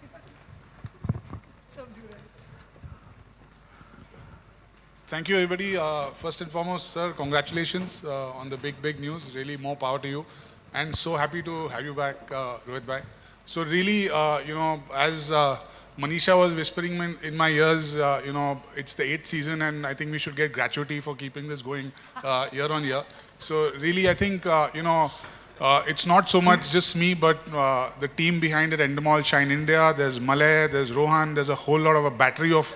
Thank you, everybody. First and foremost, sir, congratulations on the big news. Really, more power to you. And so happy to have you back, Rohit bhai. So really, as Manisha was whispering in my ears, it's the 8th season, and I think we should get gratuity for keeping this going year on year. So really, I think, it's not so much just me, but the team behind it, Endemol, Shine India, there's Malay, there's Rohan, there's a whole lot of a battery of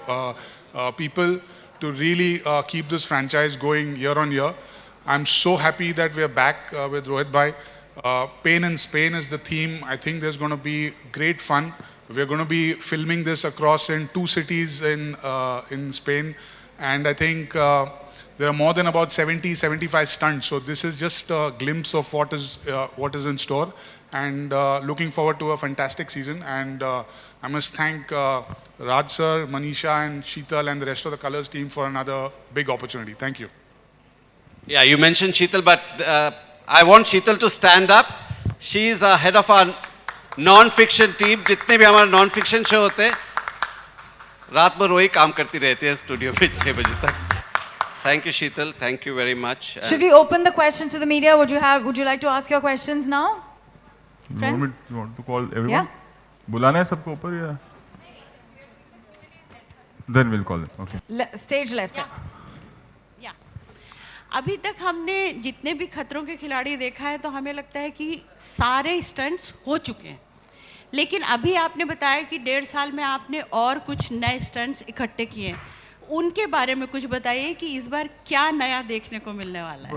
people to really keep this franchise going year on year. I'm so happy that we're back with Rohit bhai. Pain in Spain is the theme. I think there's going to be great fun. We're going to be filming this across in 2 cities in Spain, and I think there are more than about 70-75 stunts. So this is just a glimpse of what is in store, and looking forward to a fantastic season. And I must thank Raj sir, Manisha and Sheetal and the rest of the Colors team for another big opportunity. Thank you. Yeah, you mentioned Sheetal, but I want Sheetal to stand up. She is head of our non-fiction team. जितने भी हमारे non-fiction show होते हैं, रात भर वही काम करती रहती है स्टूडियो में 6 बजे तक. Thank you, Sheetal. Thank you very much. Should we open the questions to the media? Would you like to ask your questions now? You want to call everyone? Yeah. बुलाना है सबको ऊपर या? Then we'll call them. Okay. Stage left. Yeah. अभी तक हमने जितने भी खतरों के खिलाड़ी देखा है तो हमें लगता है कि सारे स्टंट्स हो चुके हैं, लेकिन अभी आपने बताया कि 1.5 साल में आपने और कुछ नए स्टंट्स इकट्ठे किए हैं, उनके बारे में कुछ बताइए कि इस बार क्या नया देखने को मिलने वाला है।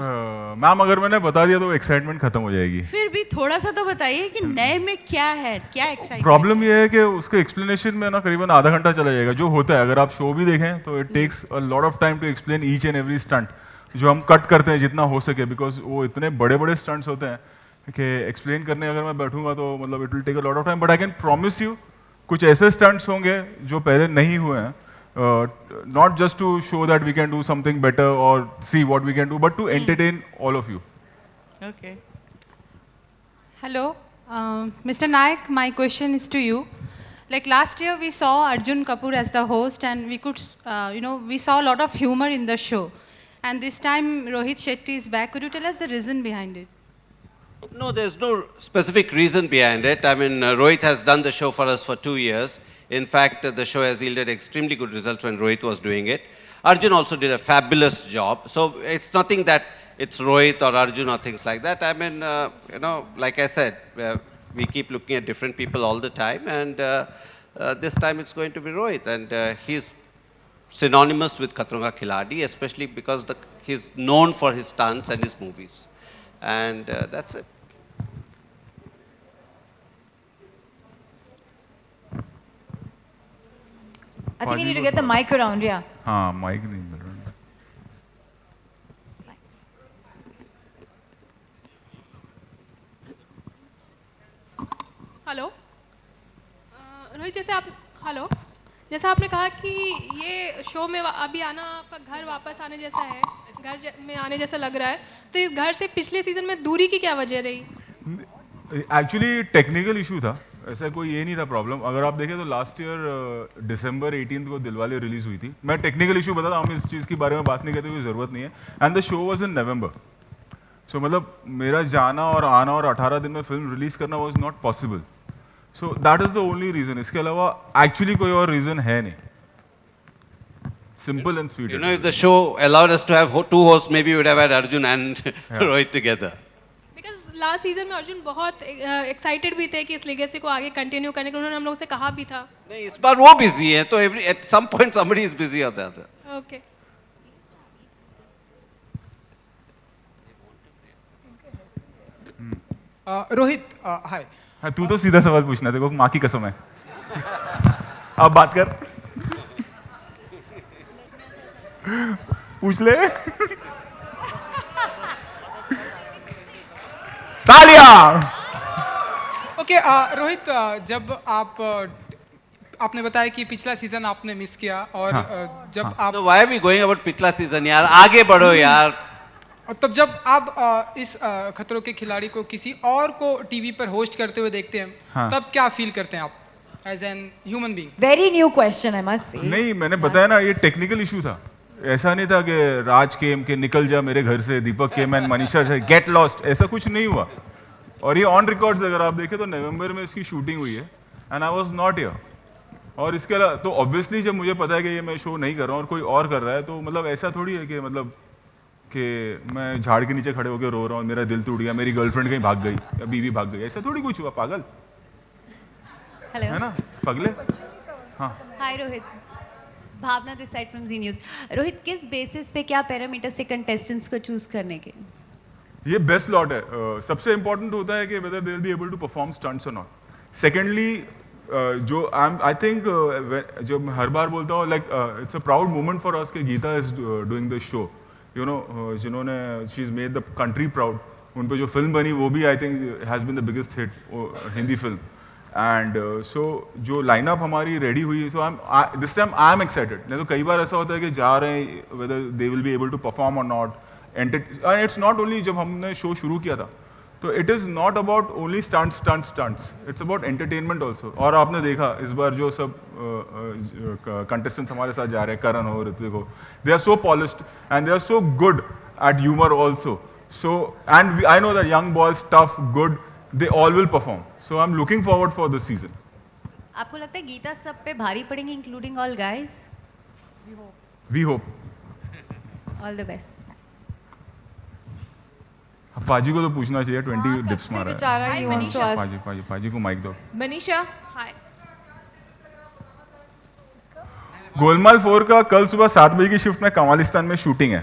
मैम अगर मैंने बता दिया तो एक्साइटमेंट खत्म हो जाएगी। फिर भी थोड़ा सा तो बताइए कि नए में क्या है, क्या एक्साइटमेंट। प्रॉब्लम ये है कि उसके एक्सप्लेनेशन में ना करीबन आधा घंटा चला जाएगा। जो होता है अगर आप शो भी देखें तो it takes a lot of time to explain each and every stunt, जो हम कट करते हैं जितना हो सके, बिकॉज वो इतने बड़े बड़े स्टंट्स होते हैं कि एक्सप्लेन करने अगर मैं बैठूंगा तो मतलब it will take a lot of time. But I can promise you कुछ ऐसे स्टंट्स होंगे जो पहले नहीं हुए हैं, not just to show that we can do something better or see what we can do, but to entertain all of you. Okay. Hello, Mr. Nayak, my question is to you. Like last year we saw Arjun Kapoor as the host and we could, we saw a lot of humor in the show. And this time Rohit Shetty is back. Could you tell us the reason behind it? No, there's no specific reason behind it. I mean, Rohit has done the show for us for 2 years. In fact, the show has yielded extremely good results when Rohit was doing it. Arjun also did a fabulous job. So it's nothing that it's Rohit or Arjun or things like that. I mean, like I said, we keep looking at different people all the time. And this time it's going to be Rohit. And he's synonymous with Khatron Ka Khiladi, especially because he's known for his stunts and his movies. And that's it. I think you need to get the mic around, yeah. हाँ mic नहीं मिल रहा। Hello Rohit, जैसे आपने कहा कि ये show में अभी आना आपका घर वापस आने जैसा है, में आने जैसा लग रहा है, तो इस घर से पिछले सीजन में दूरी की क्या वजह रही? एक्चुअली टेक्निकल इशू था, ऐसा कोई ये नहीं था प्रॉब्लम। अगर आप देखें तो लास्ट ईयर दिसंबर 18 को दिलवाले रिलीज हुई थी। मैं टेक्निकल इशू बताता हूँ, हम इस चीज़ के बारे में बात नहीं करते, कोई ज़रूरत नहीं है। And the show was in November, so मतलब मेरा जाना और आना और 18 दिन में फिल्म रिलीज करना was not possible. So that is the only reason. इसके अलावा एक्चुअली कोई और रीजन है नहीं। Simple and sweet. You know, if the show allowed us to have 2 hosts, maybe we would have had Arjun and Rohit together. Because last season में अर्जुन बहुत excited भी थे कि इस लेगेसी को आगे कंटिन्यू करने के, उन्होंने हम लोगों से कहा भी था। नहीं, इस बार वो बिजी है, तो at some point somebody is busy or the other. Okay. Rohit, हाय। हाँ, तू तो सीधा सवाल पूछना, देखो माँ की कसम है। अब बात कर, पूछ ले। तालियां। ओके, रोहित, जब आपने बताया कि पिछला सीजन आपने मिस किया और जब आप तो why are we going about पिछला सीजन यार, आगे बढ़ो यार। तब जब आप इस खतरों के खिलाड़ी को किसी और को टीवी पर होस्ट करते हुए देखते हैं, तब क्या फील करते हैं आप as an human being? Very new question I must say. नहीं, मैंने बताया ना, ये टेक्निकल इशू था। ऐसा नहीं था कि राज केम के निकल जा मेरे घर से, दीपक केम एंड मनीषा से गेट लॉस्ट, ऐसा कुछ नहीं हुआ। और ये ऑन रिकॉर्ड्स अगर आप देखें तो नवंबर में इसकी शूटिंग हुई है and I was not here. और इसके अलावा तो ऑब्वियसली जब मुझे पता है कि ये मैं शो नहीं कर रहा हूँ और कोई और कर रहा है, तो मतलब ऐसा थोड़ी है कि मतलब कि मैं झाड़ के नीचे खड़े होकर रो रहा हूँ, मेरा दिल टूट गया, मेरी गर्लफ्रेंड कहीं भाग गई या बीवी भाग गई, ऐसा थोड़ी कुछ हुआ, पागल है ना पगले। हाँ, hi Rohit, Bhavna this side from Zee News. Rohit, किस बेसिस पे, क्या पैरामीटर से कंटेस्टेंट्स को चूज करने के? ये बेस्ट लॉट है। सबसे इंपॉर्टेंट होता है कि whether they will be able to perform stunts और नॉट। सेकेंडली, जो आई थिंक जो मैं हर बार बोलता हूँ, like it's a proud moment for us कि Geeta is doing this show, you know, जिन्होंने she is made the country proud. उन पे जो फिल्म बनी वो भी I think has been the biggest hit, Hindi film. And so जो लाइनअप हमारी रेडी हुई है, so this time I am excited. नहीं तो कई बार ऐसा होता है कि जा रहे हैं, whether they will be able to perform और not. And it's not only, जब हमने शो शुरू किया था तो it is not about only stunts, it's about entertainment also. और आपने देखा इस बार जो सब कंटेस्टेंट्स हमारे साथ जा रहे हैं, करण हो, ऋत्विक हो, they are so polished and they are so good at humour also. So and I know that young boys, tough, good, they all will perform. So I'm looking forward for this season. आपको लगता है गीता सब पे भारी पड़ेंगी, including all guys? We hope. All the best. पाजी को तो पूछना चाहिए, 20 डिप्स मारा है। बेचारा he wants to ask. पाजी को माइक दो। मनीषा हाय गोलमाल 4 का कल सुबह 7 बजे की शिफ्ट में कमालिस्तान में शूटिंग है।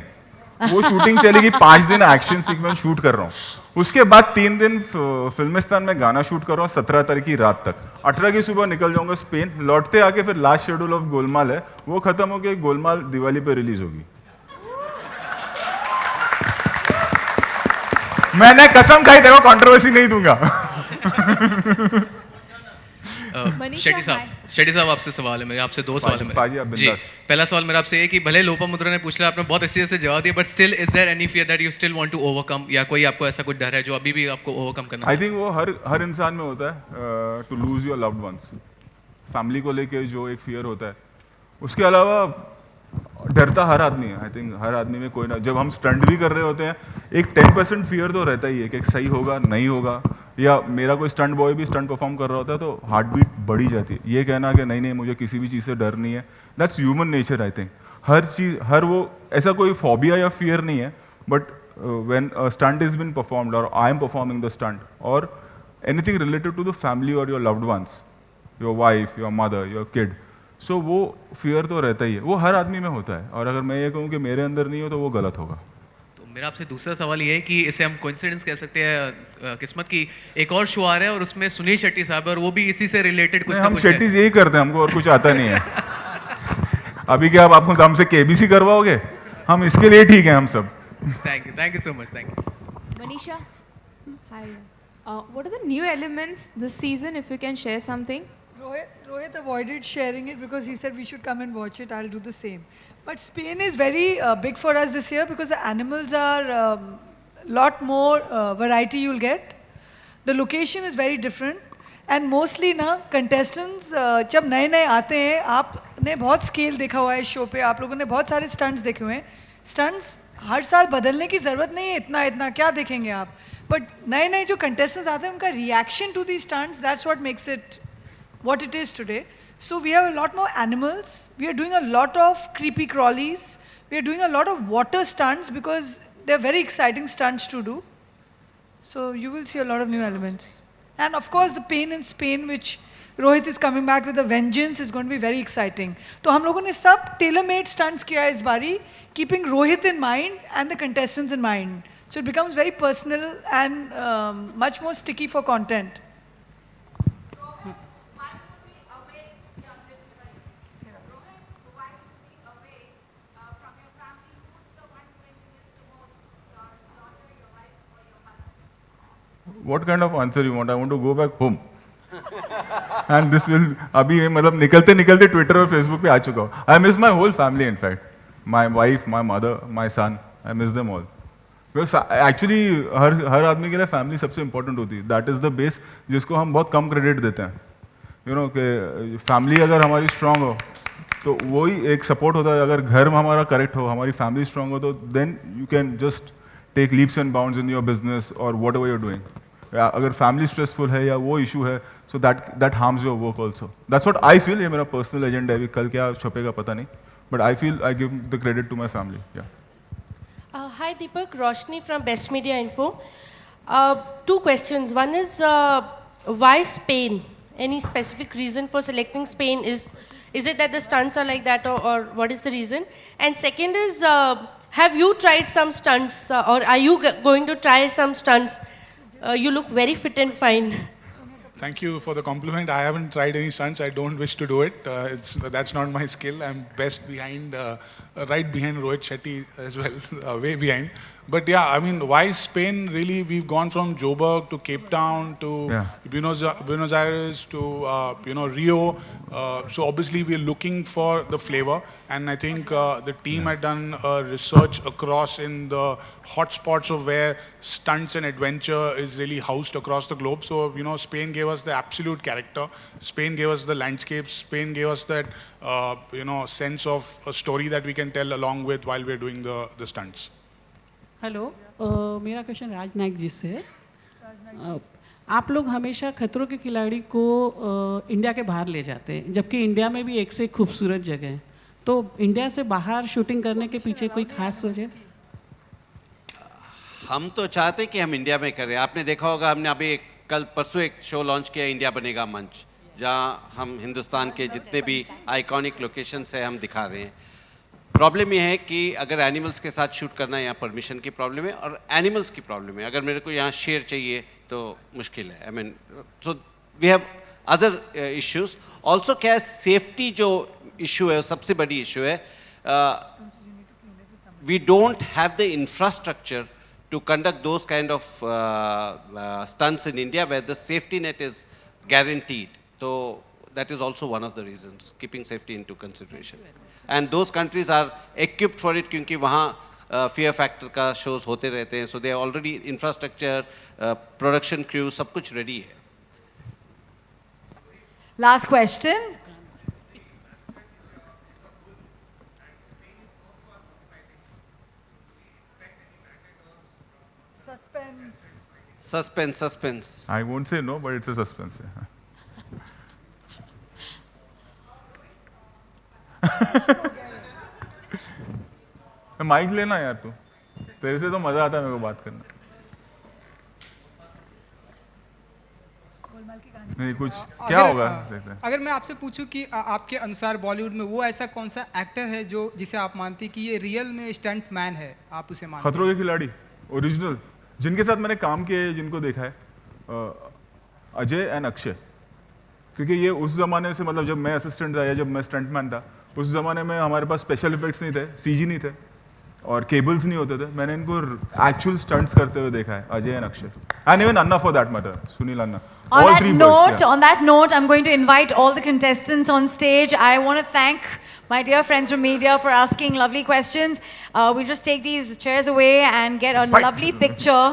वो शूटिंग चलेगी 5 दिन, एक्शन सीक्वेंस शूट कर रहा हूँ। उसके बाद 3 दिन फिल्मिस्तान में गाना शूट कर रहा हूँ 17 तारीख की रात तक। 18 की सुबह निकल जाऊंगा स्पेन, लौटते आके फिर लास्ट शेड्यूल ऑफ गोलमाल है, वो खत्म होके गोलमाल दिवाली पे रिलीज होगी। मैंने कसम खाई, देखो कंट्रोवर्सी नहीं दूंगा। शेट्टी साहब आपसे सवाल है मेरे, आपसे 2 सवाल है मेरे। जी, पहला सवाल मेरा आपसे ये कि भले लोपामुद्रा ने पूछ लिया, आपने बहुत अच्छे से जवाब दिया, but still is there any fear that you still want to overcome, या कोई आपको ऐसा कुछ डर है जो अभी भी आपको ओवरकम करना? आई थिंक वो हर इंसान में होता है, to lose your loved ones. Family को लेके जो एक फियर होता है, उसके अलावा डरता हर आदमी है। आई थिंक हर आदमी में कोई ना, जब हम स्टंट भी कर रहे होते हैं एक 10% फियर तो रहता ही है कि सही होगा नहीं होगा, या मेरा कोई स्टंट बॉय भी स्टंट परफॉर्म कर रहा होता है तो हार्ट बीट बढ़ी जाती है। ये कहना कि नहीं मुझे किसी भी चीज़ से डर नहीं है, that's human nature. I think हर चीज़, हर वो ऐसा कोई फोबिया या फियर नहीं है, but when a stunt is been performed और I am performing the stunt और anything related to the family और your loved ones, your wife, your mother, your kid, so वो फियर तो रहता ही है, वो हर आदमी में होता है। और अगर मैं ये कहूँ कि मेरे अंदर नहीं हो तो वो गलत होगा। मेरा आपसे दूसरा सवाल ये है कि इसे हम कोइंसिडेंस कह सकते हैं, किस्मत की, एक और शो आ रहा है और उसमें सुनील शेट्टी साहब है और वो भी इसी से रिलेटेड कुछ ना हम कुछ शेट्टी यही करते हैं, हमको और कुछ आता नहीं है। अभी क्या आप आपको हमसे केबीसी करवाओगे? हम इसके लिए ठीक है हम सब। Thank you so much, thank you. Manisha, hi. What are the new elements this season? If you can share something. Rohit avoided sharing it because he said we should come and watch it. I'll do the same. But Spain is very big for us this year because the animals are lot more variety you'll get. The location is very different. And mostly ना contestants जब नए नए आते हैं, आपने बहुत scale देखा हुआ है इस शो पे, आप लोगों ने बहुत सारे स्टंट्स देखे हुए हैं। स्टंट्स हर साल बदलने की ज़रूरत नहीं है, इतना क्या देखेंगे आप, बट नए नए जो contestants आते हैं उनका reaction to the stunts, that's what makes it what it is today. So we have a lot more animals. We are doing a lot of creepy crawlies. We are doing a lot of water stunts because they're very exciting stunts to do. So you will see a lot of new elements. And of course the pain in Spain, which Rohit is coming back with a vengeance, is going to be very exciting. तो हम लोगों ने सब tailor-made stunts किया है इस बारी, keeping Rohit in mind and the contestants in mind. So it becomes very personal and much more sticky for content. What kind of answer you want? I want to go back home. And this will अभी मतलब निकलते निकलते Twitter और Facebook पे आ चुका हूँ। I miss my whole family in fact. My wife, my mother, my son. I miss them all. Because actually हर आदमी के लिए फैमिली सबसे इम्पोर्टेंट होती है. That is the base जिसको हम बहुत कम क्रेडिट देते हैं. You know कि फैमिली अगर हमारी स्ट्रांग हो तो वही एक सपोर्ट होता है. अगर घर में हमारा करेक्ट हो, हमारी फैमिली स्ट्रांग हो तो then you can just take leaps and bounds in your business or whatever you're doing. अगर फैमिली स्ट्रेसफुल है या वो इशू है, so that harms your work also. That's what I feel. ये मेरा पर्सनल एजेंडा है, अभी कल क्या छपेगा पता नहीं, but I feel I give the credit to my family. Hi Deepak, Roshni from Best Media Info. 2 questions. One is why Spain? Any specific reason for selecting Spain? Is it that the stunts are like that, or what is the reason? And second is, have you tried some stunts, or are you going to try some stunts? You look very fit and fine. Thank you for the compliment. I haven't tried any stunts. I don't wish to do it. That's not my skill. I'm best behind, right behind Rohit Shetty as well, way behind. But yeah, I mean, why Spain? Really, we've gone from Joburg to Cape Town to Buenos Aires to Rio. So obviously we're looking for the flavor, and I think the team had done research across in the hotspots of where stunts and adventure is really housed across the globe. So Spain gave us the absolute character. Spain gave us the landscapes. Spain gave us that sense of a story that we can tell along with while we're doing the stunts. Hello, मेरा question राज नायक जी से है. आप लोग हमेशा खतरों के खिलाड़ी को India के बाहर ले जाते हैं, जबकि इंडिया में भी एक से एक खूबसूरत जगह है. तो इंडिया से बाहर शूटिंग करने के पीछे कोई खास वजह? हम तो चाहते हैं कि हम इंडिया में करें। आपने देखा होगा, हमने अभी कल परसों एक शो लॉन्च किया, इंडिया बनेगा मंच, जहाँ हम हिंदुस्तान के जितने भी आइकॉनिक लोकेशंस है हम दिखा रहे हैं। प्रॉब्लम ये है कि अगर एनिमल्स के साथ शूट करना है, यहाँ परमिशन की प्रॉब्लम है और एनिमल्स की प्रॉब्लम है। अगर मेरे को यहाँ शेर चाहिए तो मुश्किल है। I mean, so we have other issues also. क्या है, सेफ्टी जो इशू है, सबसे बड़ी इशू है। We don't have the infrastructure to conduct those kind of stunts in India where the safety net is guaranteed. So that is also one of the reasons, keeping safety into consideration. And those countries are equipped for it क्योंकि वहाँ fear factor का shows होते रहते हैं. So they are already infrastructure, production crew, सब कुछ ready है. Last question. Suspense. I won't say no, but it's a suspense. Mic लेना यार, तू तेरे से तो मजा आता है मेरे को बात करना। नहीं कुछ क्या होगा देखते हैं। अगर मैं आपसे पूछूं कि आपके अनुसार बॉलीवुड में वो ऐसा कौन सा एक्टर है जो जिसे आप मानती कि ये रियल में स्टंट मैन है, आप उसे मानते? खतरों के खिलाड़ी ओरिजिनल, जिनके साथ मैंने काम किया है, जिनको देखा है, अजय एंड अक्षय। क्योंकि ये उस ज़माने से, मतलब जब मैं असिस्टेंट था या जब मैं स्टंटमैन था, उस ज़माने में हमारे पास स्पेशल इफेक्ट्स नहीं थे, सीजी नहीं थे और केबल्स नहीं होते थे। मैंने इनको एक्चुअल स्टंट्स करते हुए देखा है, Ajay and Akshay, and even Anna for that matter, Sunil Anna. On that note, I'm going to invite all the contestants on stage. I want to thank my dear friends from media for asking lovely questions. We'll just take these chairs away and get a lovely picture.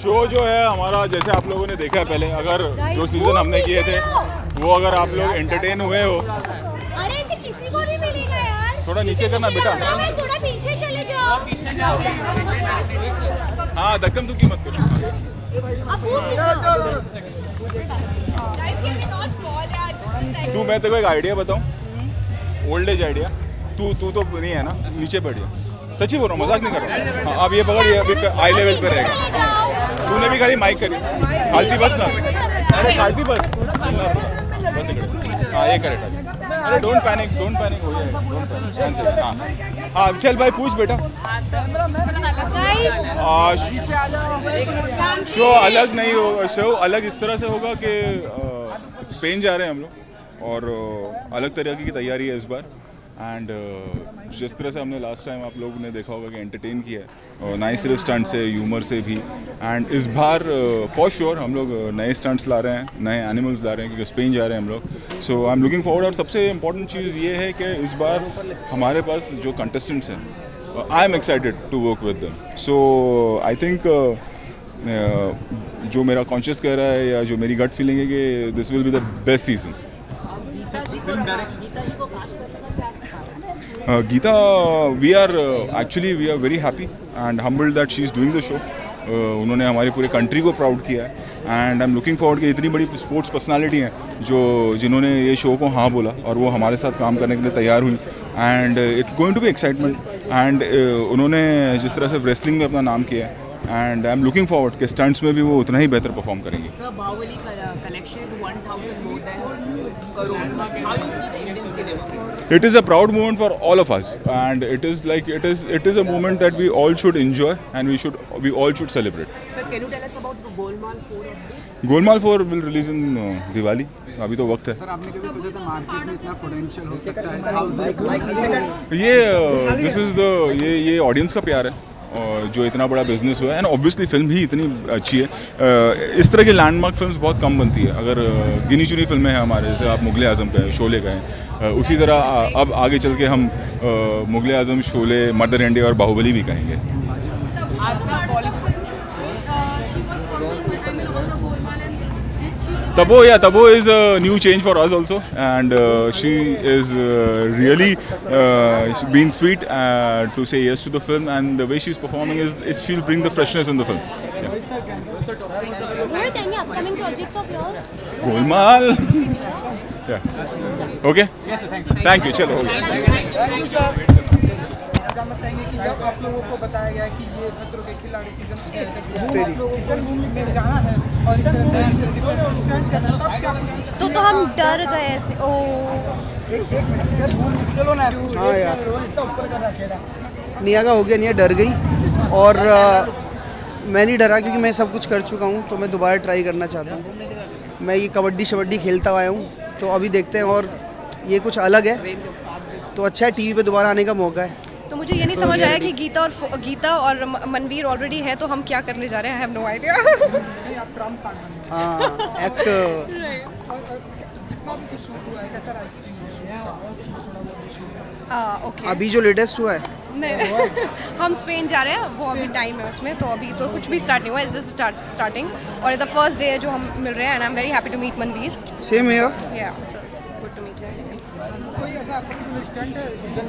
Show जो है हमारा, जैसे आप लोगों ने देखा है पहले, अगर जो सीजन हमने किए थे वो अगर आप लोग एंटरटेन हुए हो, अरे ऐसे किसी को नहीं मिलेगा यार। थोड़ा नीचे करना बेटा, थोड़ा पीछे चले जाओ। हाँ धक्कम दुक्की मत करो। तू, मैं तेरे को एक आइडिया बताऊं, ओल्ड एज आइडिया। तू तो नहीं है ना, नीचे बैठ जा। सच्ची बोल रहा हूँ, मजाक नहीं कर रहा हूँ। हाँ, अब ये पकड़, ये अभी आई लेवल पे रहेगा। तूने भी खाली माइक करी, खालती बस ना, अरे खालती बस बस इकड़े। हाँ ये करेक्ट। अरे डोंट पैनिक हो जाएगा, डोंट पैनिक। हाँ चल भाई पूछ बेटा। शो अलग नहीं होगा, शो अलग इस तरह से होगा कि स्पेन जा रहे हैं हम लोग और अलग तरह की तैयारी है इस बार। एंड जिस तरह से हमने लास्ट टाइम आप लोगों ने देखा होगा कि एंटरटेन किया है, और ना ही सिर्फ स्टंट से, ह्यूमर से भी। एंड इस बार फॉर श्योर हम लोग नए स्टंट्स ला रहे हैं, नए एनिमल्स ला रहे हैं, क्योंकि स्पेन जा रहे हैं हम लोग। सो आई एम लुकिंग फॉरवर्ड। और सबसे इम्पोर्टेंट चीज़ ये है कि इस बार हमारे पास जो कंटेस्टेंट्स हैं, I am excited to work with them. So I think जो मेरा कॉन्शियस कह रहा है या जो मेरी गट फीलिंग है कि this will be the best season. Geeta, we are very happy and humbled that she is doing the show. उन्होंने हमारे पूरे कंट्री को प्राउड किया है and I am looking forward कि इतनी बड़ी स्पोर्ट्स पर्सनालिटी हैं जिन्होंने ये शो को हाँ बोला और वो हमारे साथ काम करने के लिए तैयार हुई। And it's going to be excitement. And उन्होंने जिस तरह से रेसलिंग में अपना नाम किया है and I am looking forward कि स्टंट्स में भी वो उतना ही बेहतर परफॉर्म करेंगी. Baahubali collection 1,000 more than crore. How do you see the Indian cinema? It is a proud moment for all of us, and it is a moment that we all should enjoy and we all should celebrate. Sir, can you tell us about the Golmaal 4 update? Golmaal 4 will release in Diwali. अभी तो वक्त है. Sir, आपने कभी सोचा था market में इतना पोटेंशियल हो सकता है? ये ऑडियंस का प्यार है और जो इतना बड़ा बिजनेस हुआ है, एंड ऑब्वियसली फिल्म ही इतनी अच्छी है. इस तरह की लैंडमार्क फिल्म्स बहुत कम बनती है. अगर गिनी चुनी फिल्में हैं हमारे, जैसे आप मुगले आज़म का है, शोले का है, उसी तरह अब आगे चल के हम मुगले आज़म, शोले, मर्डर इंडिया और बाहुबली भी कहेंगे. Tabo is a new change for us also, and she is really being sweet to say yes to the film, and the way she's performing is she'll bring the freshness in the film. Yeah. Rohit, any upcoming projects of yours? Golmaal. Yeah. Okay. Yes, sir. Thank you. Chalo. जानना चाहेंगे कि जब आप लोगों को बताया गया कि ये खतरों के खिलाड़ी सीजन आप लोगों को जन्मभूमि में जाना है और इस तरह से स्टंट करना, तब क्या कुछ तो हम डर गए ऐसे. ओ चलो ना. हाँ यार, निया का हो गया, निया डर गई और मैं नहीं डरा क्योंकि मैं सब कुछ कर चुका हूँ, तो मैं दोबारा ट्राई करना चाहता हूँ. मैं ये कबड्डी खेलता आया हूँ, तो अभी देखते हैं. और ये कुछ अलग है, तो अच्छा है, टीवी पे दोबारा आने का मौका है. तो मुझे ये नहीं समझ आया कि गीता और मनवीर ऑलरेडी है, तो हम क्या करने जा रहे हैं. I have no idea. हाँ, एक्टर. ओके, अभी जो लेटेस्ट हुआ है, नहीं हम स्पेन जा रहे हैं, वो अभी टाइम है उसमें, तो अभी तो कुछ भी स्टार्ट नहीं हुआ. इट्स जस्ट स्टार्टिंग और द फर्स्ट डे है जो हम मिल रहे हैं, and I am very happy to meet Manveer. Same है. Yeah so good to meet you. कोई ऐसा पर्टिकुलर स्टंट है जिनसे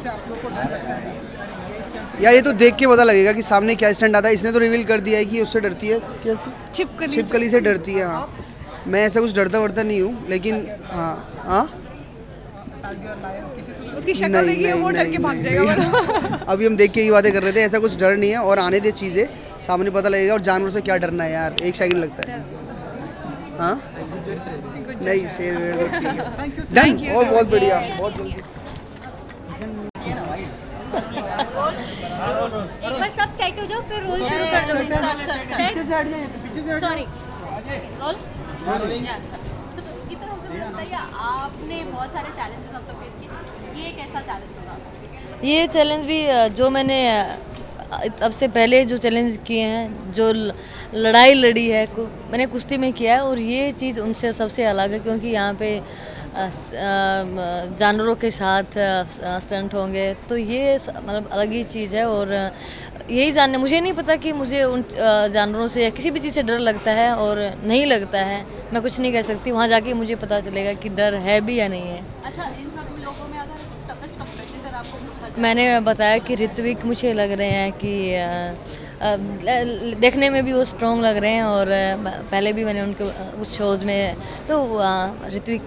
आप लोगों को डर लगता है? यार ये तो देख के पता लगेगा कि सामने क्या स्टंट आता है. इसने तो रिवील कर दिया है कि उससे डरती है. कैसे? छिपकली से डरती है. हाँ, मैं ऐसा कुछ डरता वर्ता नहीं हूँ, लेकिन हाँ उसकी शक्ल देखिए, वो डर के भाग जाएगा. अभी हम देख के ही बातें कर रहे थे. ऐसा कुछ डर नहीं है, और आने दे चीज़ें, सामने पता लगेगा. और जानवर से क्या डरना है यार, 1 सेकंड लगता है. हाँ नहीं, शेर वेर तो ठीक है. डन. बहुत बढ़िया, बहुत जल्दी. एक बार सब सेट हो जाओ, फिर रोल शुरू कर दो. Sorry, role. बताइए, आपने बहुत सारे चैलेंजेस अब तक फेस किए, ये कैसा चैलेंज था? ये चैलेंज भी जो मैंने अब से पहले जो चैलेंज किए हैं, जो लड़ाई लड़ी है, मैंने कुश्ती में किया है, और ये चीज़ उनसे सबसे अलग है, क्योंकि यहाँ पे जानवरों के साथ स्टंट होंगे, तो ये मतलब अलग ही चीज़ है. और यही जानने, मुझे नहीं पता कि मुझे उन जानवरों से या किसी भी चीज़ से डर लगता है और नहीं लगता है. मैं कुछ नहीं कह सकती, वहाँ जाके मुझे पता चलेगा कि डर है भी या नहीं है. अच्छा, इन सब लोगों में अगर टफेस्ट कंपटीटर आपको मैंने बताया कि ऋत्विक मुझे लग रहे हैं कि देखने में भी वो स्ट्रॉन्ग लग रहे हैं, और पहले भी मैंने उनके उस शोज़ में, तो ऋत्विक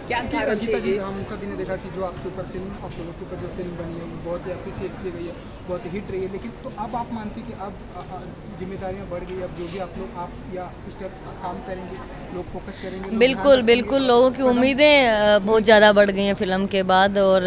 क्या गीता जी, हम सभी ने देखा कि जो आपके ऊपर फिल्म, आप लोगों के ऊपर जो फिल्म बनी है वो बहुत ही अप्रिशिएट की गई है, बहुत ही हिट रही है. लेकिन तो अब आप मानती कि अब जिम्मेदारियां बढ़ गई, अब जो भी आप या सिस्टर काम करेंगे, लोग फोकस करेंगे? बिल्कुल लोगों की उम्मीदें बहुत ज़्यादा बढ़ गई हैं फिल्म के बाद. और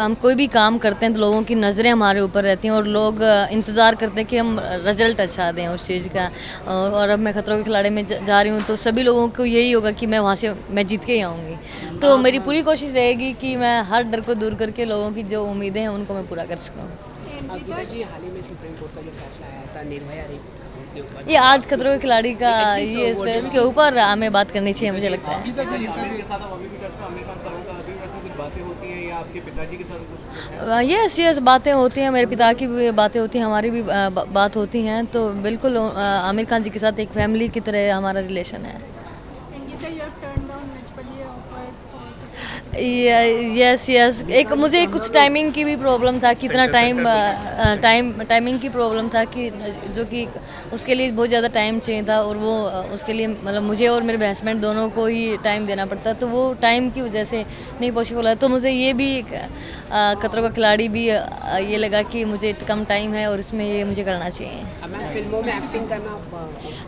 हम कोई भी काम करते हैं तो लोगों की नज़रें हमारे ऊपर रहती हैं, और लोग इंतज़ार करते हैं कि हम रिजल्ट अच्छा दें उस चीज़ का. और अब मैं खतरों के खिलाड़ी में जा रही हूँ, तो सभी लोगों को यही होगा कि मैं वहाँ से मैं जीत के ही आऊँगी. तो मेरी पूरी कोशिश रहेगी कि मैं हर डर को दूर करके लोगों की जो उम्मीदें हैं उनको मैं पूरा कर सकूँ. गीता जी, हाल ही में सुप्रीम कोर्ट का जो फैसला आया था निर्भया रेप के ऊपर, ये आज खतरों के खिलाड़ी का ये इसके ऊपर हमें बात करनी चाहिए, मुझे लगता है. यस बातें होती हैं, मेरे पिता की भी बातें होती हैं, हमारी भी बात होती हैं. तो बिल्कुल आमिर खान जी के साथ एक फैमिली की तरह हमारा रिलेशन है. यस यस एक मुझे कुछ टाइमिंग की भी प्रॉब्लम था, कितना टाइमिंग की प्रॉब्लम था कि जो कि उसके लिए बहुत ज़्यादा टाइम चाहिए था, और वो उसके लिए मतलब मुझे और मेरे हस्बैंड दोनों को ही टाइम देना पड़ता, तो वो टाइम की वजह से नहीं पॉसिबल है। तो मुझे ये भी खतरों का खिलाड़ी भी ये लगा कि मुझे कम टाइम है और इसमें ये मुझे करना चाहिए। फिल्मों में एक्टिंग करना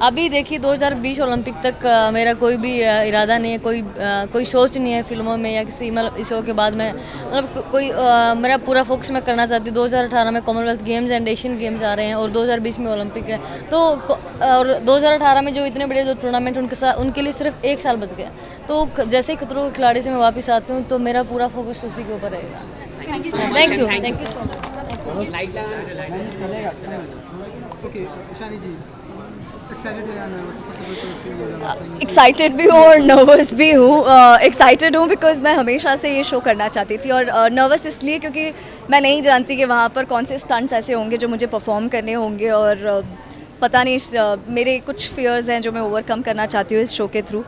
अभी देखिए 2020 ओलंपिक तक मेरा कोई भी इरादा नहीं है, कोई सोच नहीं है फिल्मों में या किसी मतलब इस शो के बाद मैं मतलब कोई मेरा पूरा फोकस मैं करना चाहती हूँ। 2018 में Commonwealth Games and Asian Games आ रहे हैं और 2020 में ओलंपिक है, तो और 2018 में जो इतने बड़े जो टूर्नामेंट उनके लिए सिर्फ 1 साल बच गया, तो जैसे ही खतरों के खिलाड़ी से मैं वापस आती हूँ तो मेरा पूरा फोकस उसी के ऊपर रहेगा। Thank you so much. Light लगाना ओके शानी जी, एक्साइटेड है या नर्वस? एक्साइटेड भी हूँ और नर्वस भी हूँ। एक्साइटेड हूँ बिकॉज मैं हमेशा से ये शो करना चाहती थी, और नर्वस इसलिए क्योंकि मैं नहीं जानती कि वहाँ पर कौन से स्टंट्स ऐसे होंगे जो मुझे परफॉर्म करने होंगे, और पता नहीं मेरे कुछ फियर्स हैं जो मैं ओवरकम करना चाहती हूँ इस शो के through.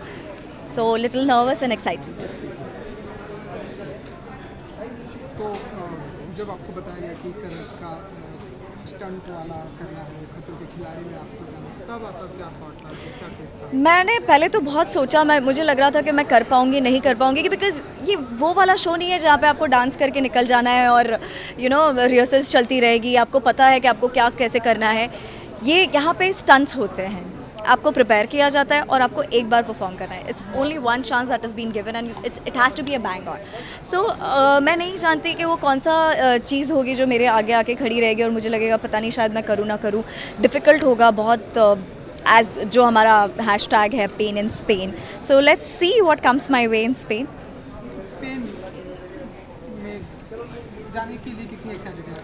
So little nervous and excited. तो जब आपको बताया गया कि इस तरह का स्टंट वाला करना है, खतरों के खिलाड़ी में आपको जाना, तब आपका क्या थॉट था, क्या था? मैंने पहले तो बहुत सोचा, मुझे लग रहा था कि मैं कर पाऊँगी नहीं कर पाऊँगी, कि बिकॉज ये वो वाला शो नहीं है जहाँ पे आपको डांस करके निकल जाना है और रिहर्सल्स चलती रहेगी, आपको पता है कि आपको क्या कैसे करना है। ये यहाँ पे स्टंट्स होते हैं, आपको प्रिपेयर किया जाता है और आपको एक बार परफॉर्म करना है। It's only one chance that is been given and it has to be a bang on. So मैं नहीं जानती कि वो कौन सा चीज़ होगी जो मेरे आगे आके खड़ी रहेगी और मुझे लगेगा पता नहीं शायद मैं करूँ ना करूँ, डिफ़िकल्ट होगा बहुत, एज जो हमारा हैशटैग है pain in Spain. So let's see what comes my way in Spain. Spain में जाने के लिए कितनी एक्साइटेड है?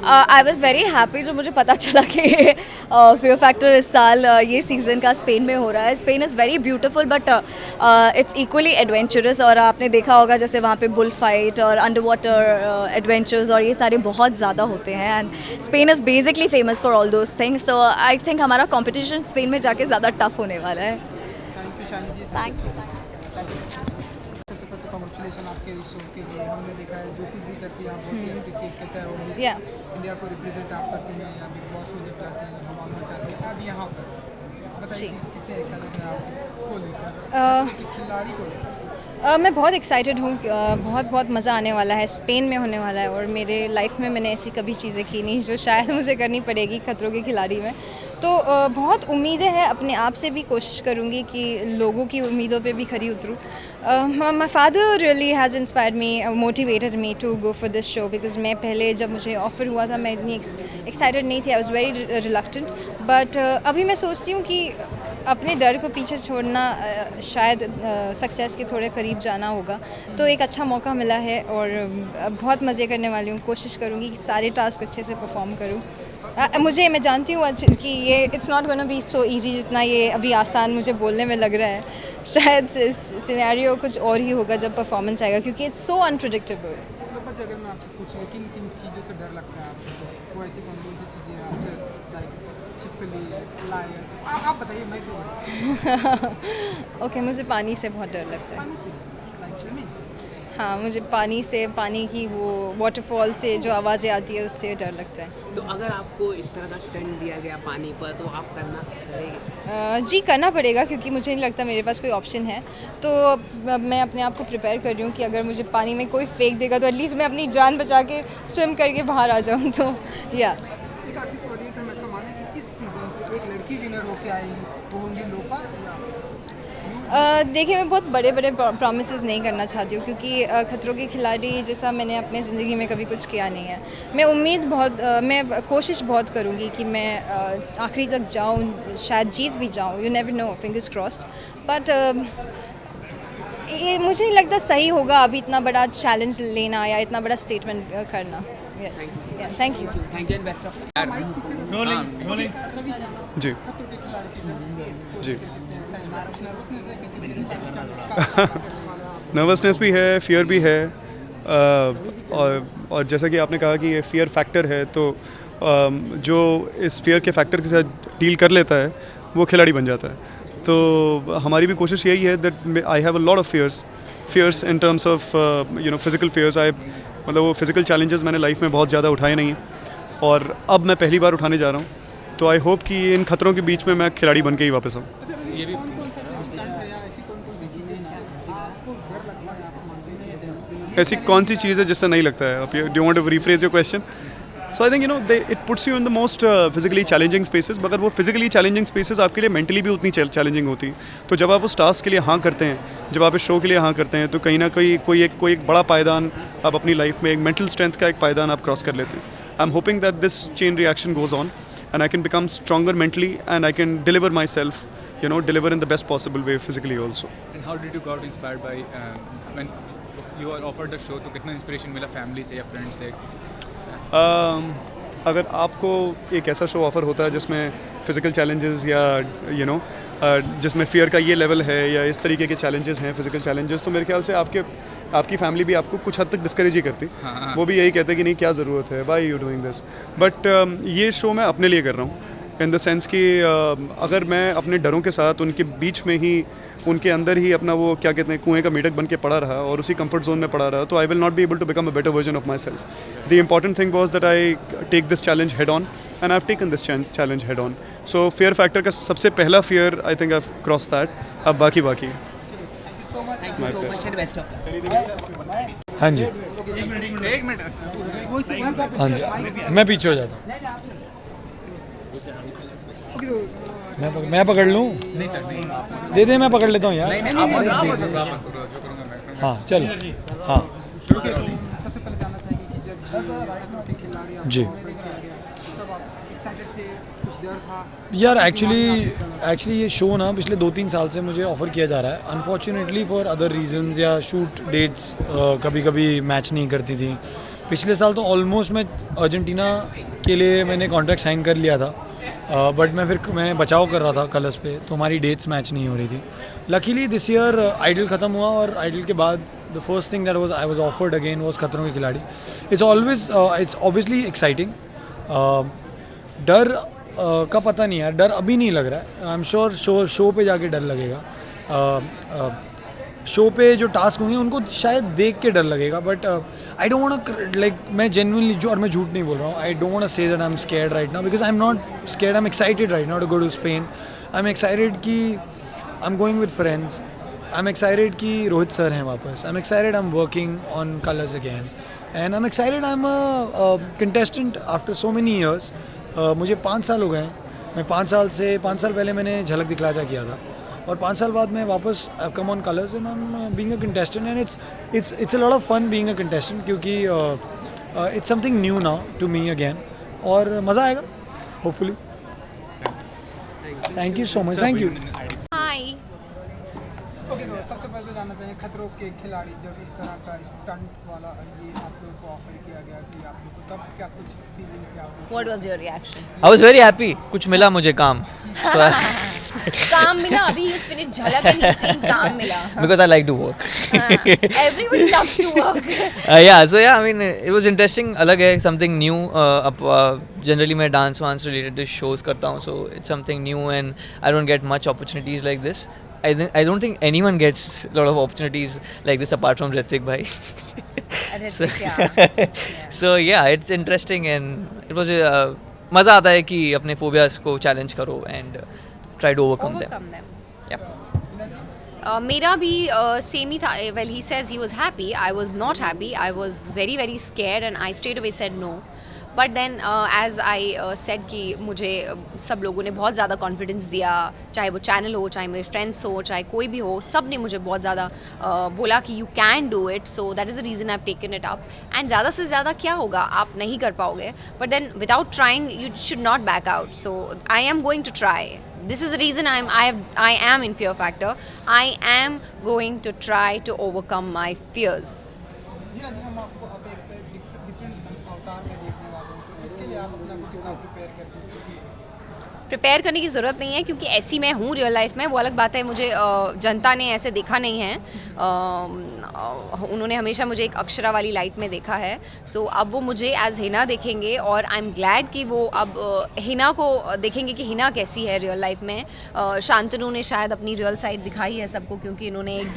आई वॉज़ वेरी हैप्पी जो मुझे पता चला कि फियर फैक्टर इस साल ये सीज़न का स्पेन में हो रहा है। Spain is very beautiful but it's equally adventurous, और आपने देखा होगा जैसे वहाँ पे बुल फाइट और अंडर वाटर एडवेंचर्स और ये सारे बहुत ज़्यादा होते हैं, and Spain is basically famous for all those things. So I think हमारा कॉम्पिटिशन स्पेन में जाके ज़्यादा टफ होने वाला है। Thank you Shaani ji. Thank you. सबसे पहले कॉन्ग्रेचुलेशन आपके इस शो के लिए। हमने देखा है जो कुछ भी करती है आप बहुत ही अप्रिशिएट करते हैं, और मिस इंडिया को रिप्रेजेंट आप करती हैं या बिग बॉस में जब जाती हैं हम आना चाहते हैं, अब यहाँ पर बताइए कितने एक्साइटेड हैं आप इसको लेकर, खिलाड़ी को लेकर? मैं बहुत एक्साइटेड हूँ, बहुत मज़ा आने वाला है, स्पेन में होने वाला है, और मेरे लाइफ में मैंने ऐसी कभी चीज़ें की नहीं जो शायद मुझे करनी पड़ेगी खतरों के खिलाड़ी में। तो बहुत उम्मीदें हैं, अपने आप से भी कोशिश करूँगी कि लोगों की उम्मीदों पे भी खरी उतरूँ। My father really has inspired me, motivated me to go for this show, because मैं पहले जब मुझे ऑफ़र हुआ था मैं इतनी एक्साइटेड नहीं थी, I was very reluctant, but अभी मैं सोचती हूँ कि अपने डर को पीछे छोड़ना शायद सक्सेस के थोड़े करीब जाना होगा। तो एक अच्छा मौका मिला है और बहुत मज़े करने वाली हूँ, कोशिश करूँगी कि सारे टास्क अच्छे से परफॉर्म करूँ। मैं जानती हूँ कि ये it's not gonna be so easy जितना ये अभी आसान मुझे बोलने में लग रहा है। शायद सिनेरियो कुछ और ही होगा जब परफॉर्मेंस आएगा, क्योंकि इट्स सो अनप्रेडिक्टेबल। अगर मैं आपसे पूछूँ किन किन चीज़ों से डर लगता है आपको, वो ऐसी कौन कौन सी चीज़ें हैं आपसे, लाइक छिपकली, लायन, आप बताइए, मैं क्यों? ओके, मुझे पानी से बहुत डर लगता है। पानी से, लाइक स्विमिंग? हाँ, मुझे पानी की वो वाटरफॉल से जो आवाज़ें आती है उससे डर लगता है। तो अगर आपको इस तरह का स्टंट दिया गया पानी पर तो आप करना करेंगे? जी करना पड़ेगा, क्योंकि मुझे नहीं लगता मेरे पास कोई ऑप्शन है। तो मैं अपने आप को प्रिपेयर कर रही हूँ कि अगर मुझे पानी में कोई फेंक देगा तो एटलीस्ट मैं अपनी जान बचा के स्विम करके बाहर आ जाऊँ। तो या एक आर्टिस्ट वाली का ऐसा माना है कि इस सीज़न से एक लड़की विनर होकर आएगी, वो होंगी लोपा। देखिए, मैं बहुत बड़े प्रॉमिसेस नहीं करना चाहती हूँ, क्योंकि खतरों के खिलाड़ी जैसा मैंने अपने ज़िंदगी में कभी कुछ किया नहीं है। मैं कोशिश बहुत करूँगी कि मैं आखिरी तक जाऊँ, शायद जीत भी जाऊँ, you never know, fingers crossed. But ये मुझे नहीं लगता सही होगा अभी इतना बड़ा चैलेंज लेना या इतना बड़ा स्टेटमेंट करना। Yes, thank you. जी जी नर्वसनेस भी है, फियर भी है, और जैसा कि आपने कहा कि ये फियर फैक्टर है, तो जो इस फियर के फैक्टर के साथ डील कर लेता है वो खिलाड़ी बन जाता है। तो हमारी भी कोशिश यही है that I have a lot of fears, fears in terms of physical fears. मतलब वो physical challenges मैंने लाइफ में बहुत ज़्यादा उठाए नहीं हैं और अब मैं पहली बार उठाने जा रहा हूँ, तो आई होप कि इन खतरों के बीच में मैं खिलाड़ी बन के ही वापस आऊँ। ऐसी कौन सी चीज़ है जिससे नहीं लगता है? Do you want to rephrase your question? So I think it puts you in the most physically challenging spaces, मगर वो फिजिकली चैलेंजिंग स्पेसेस आपके लिए मेंटली भी उतनी चैलेंजिंग होती है। तो जब आप उस टास्क के लिए हाँ करते हैं, जब आप इस शो के लिए हाँ करते हैं, तो कहीं ना कहीं कोई एक बड़ा पायदान आप अपनी लाइफ में, एक मेंटल स्ट्रेंथ का एक पायदान आप क्रॉस कर लेते हैं। I am hoping that this chain reaction goes on and I can become stronger mentally and I can deliver my self, deliver in the best possible way physically also. And how did you got inspired by when you were offered the show? तो कितना inspiration मिला family से या friend से? अगर आपको एक ऐसा शो ऑफ़र होता है जिसमें फ़िज़िकल चैलेंजेस या जिसमें फ़ियर का ये लेवल है या इस तरीके के चैलेंजेस हैं, फ़िज़िकल चैलेंजेस, तो मेरे ख्याल से आपकी फैमिली भी आपको कुछ हद तक डिस्करेज ही करती। वो भी यही कहते हैं कि नहीं, क्या ज़रूरत है, why you doing this. But ये शो मैं अपने लिए कर रहा हूँ, इन द सेंस कि अगर मैं अपने डरों के साथ उनके बीच में ही, उनके अंदर ही अपना वो क्या कहते हैं कुएं का मेढक बन के पड़ा रहा और उसी कंफर्ट जोन में पड़ा रहा, तो I will not be able to become a better version of myself. The important thing was that I take this challenge head on and I have taken this challenge head on. So fear factor का सबसे पहला fear I think I have cross that. अब बाकी हाँ जी, एक minute हाँ जी, मैं पीछे हो जाता हूँ। मैं पकड़ लूँ? नहीं सर, नहीं दे मैं पकड़ लेता हूँ यार। हाँ चलो। हाँ सबसे पहले जानना चाहेंगे कि जब खिलाड़ी जी तब आप एक्साइटेड थे, कुछ डर था? यार एक्चुअली ये शो ना पिछले 2-3 साल से मुझे ऑफ़र किया जा रहा है। अनफॉर्चुनेटली फॉर अदर रीजंस या शूट डेट्स कभी कभी मैच नहीं करती थी। पिछले साल तो ऑलमोस्ट मैं अर्जेंटीना के लिए मैंने कॉन्ट्रैक्ट साइन कर लिया था, बट मैं बचाव कर रहा था कलर्स पे, तो हमारी डेट्स मैच नहीं हो रही थी। लकीली दिस ईयर आइडल ख़त्म हुआ और आइडल के बाद the first thing that I was offered again was खतरों के खिलाड़ी। It's obviously exciting. डर का पता नहीं यार, डर अभी नहीं लग रहा है। आई एम श्योर शो पे जाके डर लगेगा। शो पे जो टास्क होंगे उनको शायद देख के डर लगेगा, but I don't want like, मैं जेन्युइनली और मैं झूठ नहीं बोल रहा हूँ, I don't want say that I am scared right now, because I am not scared. I am excited right now to go to Spain. I am excited कि I am going with friends. I am excited कि Rohit sir हैं वापस। I am excited I am working on Colors again and I am excited I am a contestant after so many years. मुझे 5 साल हो गए हैं। मैं 5 साल पहले मैंने झलक दिखला जा किया था और 5 साल बाद मैं वापस come on Colors and I am being a contestant and it's a lot of fun being a contestant, क्योंकि it's something new now to me again और मज़ा आएगा hopefully. Thank you so much. Thank you. Hi. Okay, तो सबसे पहले तो जानना चाहिए खतरों के खिलाड़ी जब इस तरह का स्टंट वाला ये आप लोगों को ऑफर किया गया कि आप लोग को, तब क्या कुछ फीलिंग थी आप लोगों को? What was your reaction? I was very happy. कुछ मिला मुझे काम। काम मिला, अभी he's finished झलक and he's saying काम मिला. Because I like to work. Everyone loves to work. Yeah, I mean it was interesting, अलग है, something new. Generally मैं dance related shows करता हूँ, so it's something new and I don't get much opportunities like this. I don't think anyone gets a lot of opportunities like this apart from Ritik bhai. So yeah, it's interesting and it was मज़ा आता है कि अपने phobias को challenge करो and try to overcome them. Yeah. मेरा भी same ही था. Well, he says he was happy. I was not happy. I was very very scared and I straight away said no. But then as I said कि मुझे सब लोगों ने बहुत ज़्यादा कॉन्फिडेंस दिया, चाहे वो चैनल हो, चाहे मेरे फ्रेंड्स हो, चाहे कोई भी हो, सब ने मुझे बहुत ज़्यादा बोला कि you can do it. So that is the reason I have taken it up. And ज़्यादा से ज़्यादा क्या होगा, आप नहीं कर पाओगे, but then without trying you should not back out. So I am going to try. This is the reason I am in Fear Factor. I am going to try to overcome my fears. Prepare करने की ज़रूरत नहीं है, क्योंकि ऐसी मैं हूँ real life में। वो अलग बात है, मुझे जनता ने ऐसे देखा नहीं है। उन्होंने हमेशा मुझे एक अक्षरा वाली लाइट में देखा है। सो अब वो मुझे एज हिना देखेंगे, और आई एम ग्लैड कि वो अब हिना को देखेंगे कि हिना कैसी है रियल लाइफ में। शांतनु ने शायद अपनी रियल साइड दिखाई है सबको, क्योंकि इन्होंने एक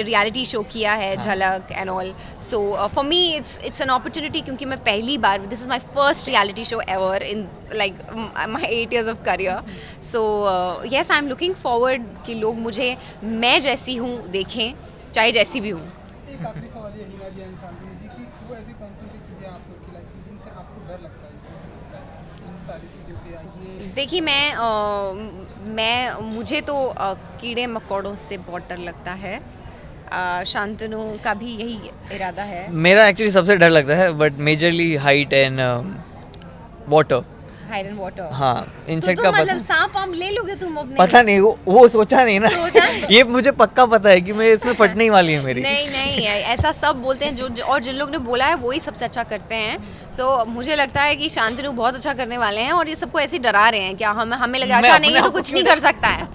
रियलिटी शो किया है, Jhalak and all. So for me it's an opportunity, क्योंकि मैं पहली बार, this is my first reality show ever in like my 8 years of career. So yes, I'm looking forward कि लोग मुझे मैं जैसी हूँ देखें, चाहे जैसी भी हूँ। एक आखिरी सवाल ये हिना जी एंड शांतनु जी की वो ऐसी कौन-कौन सी चीज़ें आप लोग की लाइफ में जिनसे आपको डर लगता है इन सारी चीज़ों से? ये देखिए, मुझे तो कीड़े मकोड़ों से बहुत डर लगता है। शांतनु का भी यही इरादा है। मेरा एक्चुअली सबसे डर लगता है, but majorly height and water. Hide and water. हाँ, इंसेक्ट तो का मतलब सांप वाम ले लोगे तुम अपने? पता नहीं, वो सोचा नहीं ना। ये मुझे पक्का पता है कि मैं इसमें फटने ही वाली है मेरी। नहीं ऐसा सब बोलते हैं जो और जिन लोग ने बोला है वही सबसे अच्छा करते हैं। सो मुझे लगता है कि शांतनु बहुत अच्छा करने वाले हैं, और ये सबको ऐसे डरा रहे हैं क्या हमें लगा अच्छा नहीं है तो कुछ नहीं कर सकता है,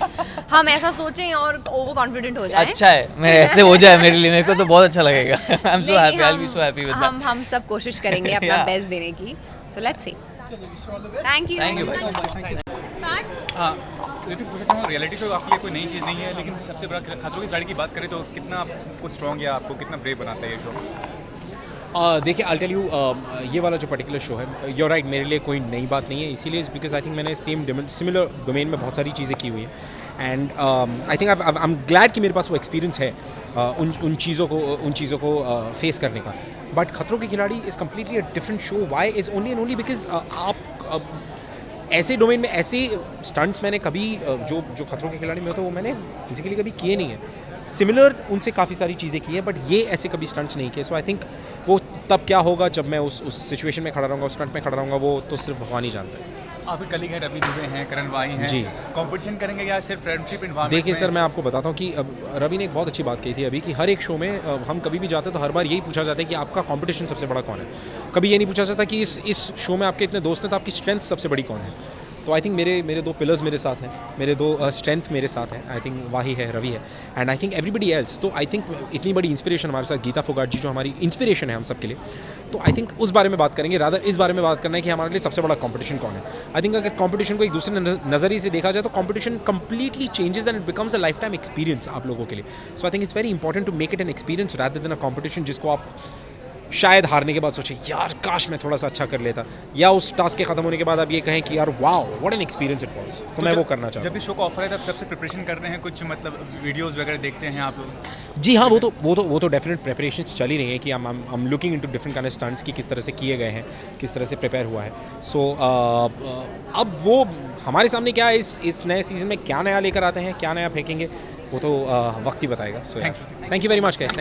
हम ऐसा सोचें और ओवर कॉन्फिडेंट हो जाएं। अच्छा है, मैं ऐसे हो जाए मेरे लिए, मेरे को तो बहुत अच्छा लगेगा। I am so happy, I will be so happy with that. हम सब कोशिश करेंगे अपना बेस्ट देने की। So let's see. Thank you. हाँ, ऋतिक पूछना चाहूँगा, रियलिटी शो आपके लिए कोई नई चीज़ नहीं है, लेकिन सबसे बड़ा खतरों की खिलाड़ी की बात करें तो कितना आपको स्ट्रॉन्ग या आपको कितना ब्रेव बनाता है ये शो? देखिए, आई टेल यू, ये वाला जो पर्टिकुलर शो है, यूर राइट, मेरे लिए कोई नई बात नहीं है, इसीलिए बिकॉज आई थिंक मैंने सिमिलर डोमेन में बहुत सारी चीज़ें की हुई हैं। And I think I am glad कि मेरे पास वो एक्सपीरियंस है उन चीज़ों को फेस करने का। But Khatron Ke Khiladi is completely a different show. Why is only and only because आप ऐसे डोमेन में ऐसे स्टंट्स मैंने कभी जो खतरों के खिलाड़ी में होता है वो मैंने फिजिकली कभी किए नहीं है। सिमिलर उनसे काफ़ी सारी चीज़ें की हैं, बट ये ऐसे कभी स्टंट्स नहीं किए। सो आई थिंक वो तब क्या होगा जब मैं उस सिचुएशन में खड़ा रहूँगा, उस स्टंट में खड़ा रहूँगा, वो तो सिर्फ भगवान ही जानता है। आपके कलीग हैं रवि दुबे हैं, करण वाई हैं जी, कंपटीशन करेंगे या सिर्फ फ्रेंडशिप इन्वायरमेंट? देखिए सर, मैं आपको बताता हूँ कि रवि ने एक बहुत अच्छी बात कही थी अभी कि हर एक शो में हम कभी भी जाते हैं तो हर बार यही पूछा जाता है कि आपका कंपटीशन सबसे बड़ा कौन है। कभी ये नहीं पूछा जाता कि इस शो में आपके इतने दोस्त हैं तो आपकी स्ट्रेंथ सबसे बड़ी कौन है। तो आई थिंक मेरे दो पिलर्स मेरे साथ हैं, मेरे दो स्ट्रेंथ मेरे साथ हैं। आई थिंक वाही है, रवि है, and I think everybody else. तो आई थिंक इतनी बड़ी इंस्पिरेशन हमारे साथ गीता फोगाट जी जो हमारी इंस्पिरेशन है हम सब के लिए, तो आई थिंक उस बारे में बात करेंगे। रादर इस बारे में बात करना है कि हमारे लिए सबसे बड़ा कंपटीशन कौन है। आई थिंक अगर कंपटीशन को एक दूसरे नज़रिए से देखा जाए तो competition completely changes and it becomes a lifetime experience आप लोगों के लिए। So I think it's very important to make it an experience rather than a competition जिसको आप शायद हारने के बाद सोचे यार काश मैं थोड़ा सा अच्छा कर लेता, या उस टास्क के खत्म होने के बाद आप ये कहें कि यार wow what an experience it was. तो मैं वो करना चाहता हूं। जब भी शो का ऑफर है तब से प्रिपरेशन कर रहे हैं, कुछ मतलब वीडियोस वगैरह देखते हैं आप लोग? जी हाँ, वो तो डेफिनेट प्रिपरेशंस चल ही रही हैं कि I am looking into different kind of stunts की किस तरह से किए गए हैं, किस तरह से प्रिपेयर हुआ है। सो अब वो हमारे सामने क्या है, इस नए सीजन में क्या नया लेकर आते हैं, क्या नया फेंकेंगे, वो तो वक्त ही बताएगा। सो thank you very much guys.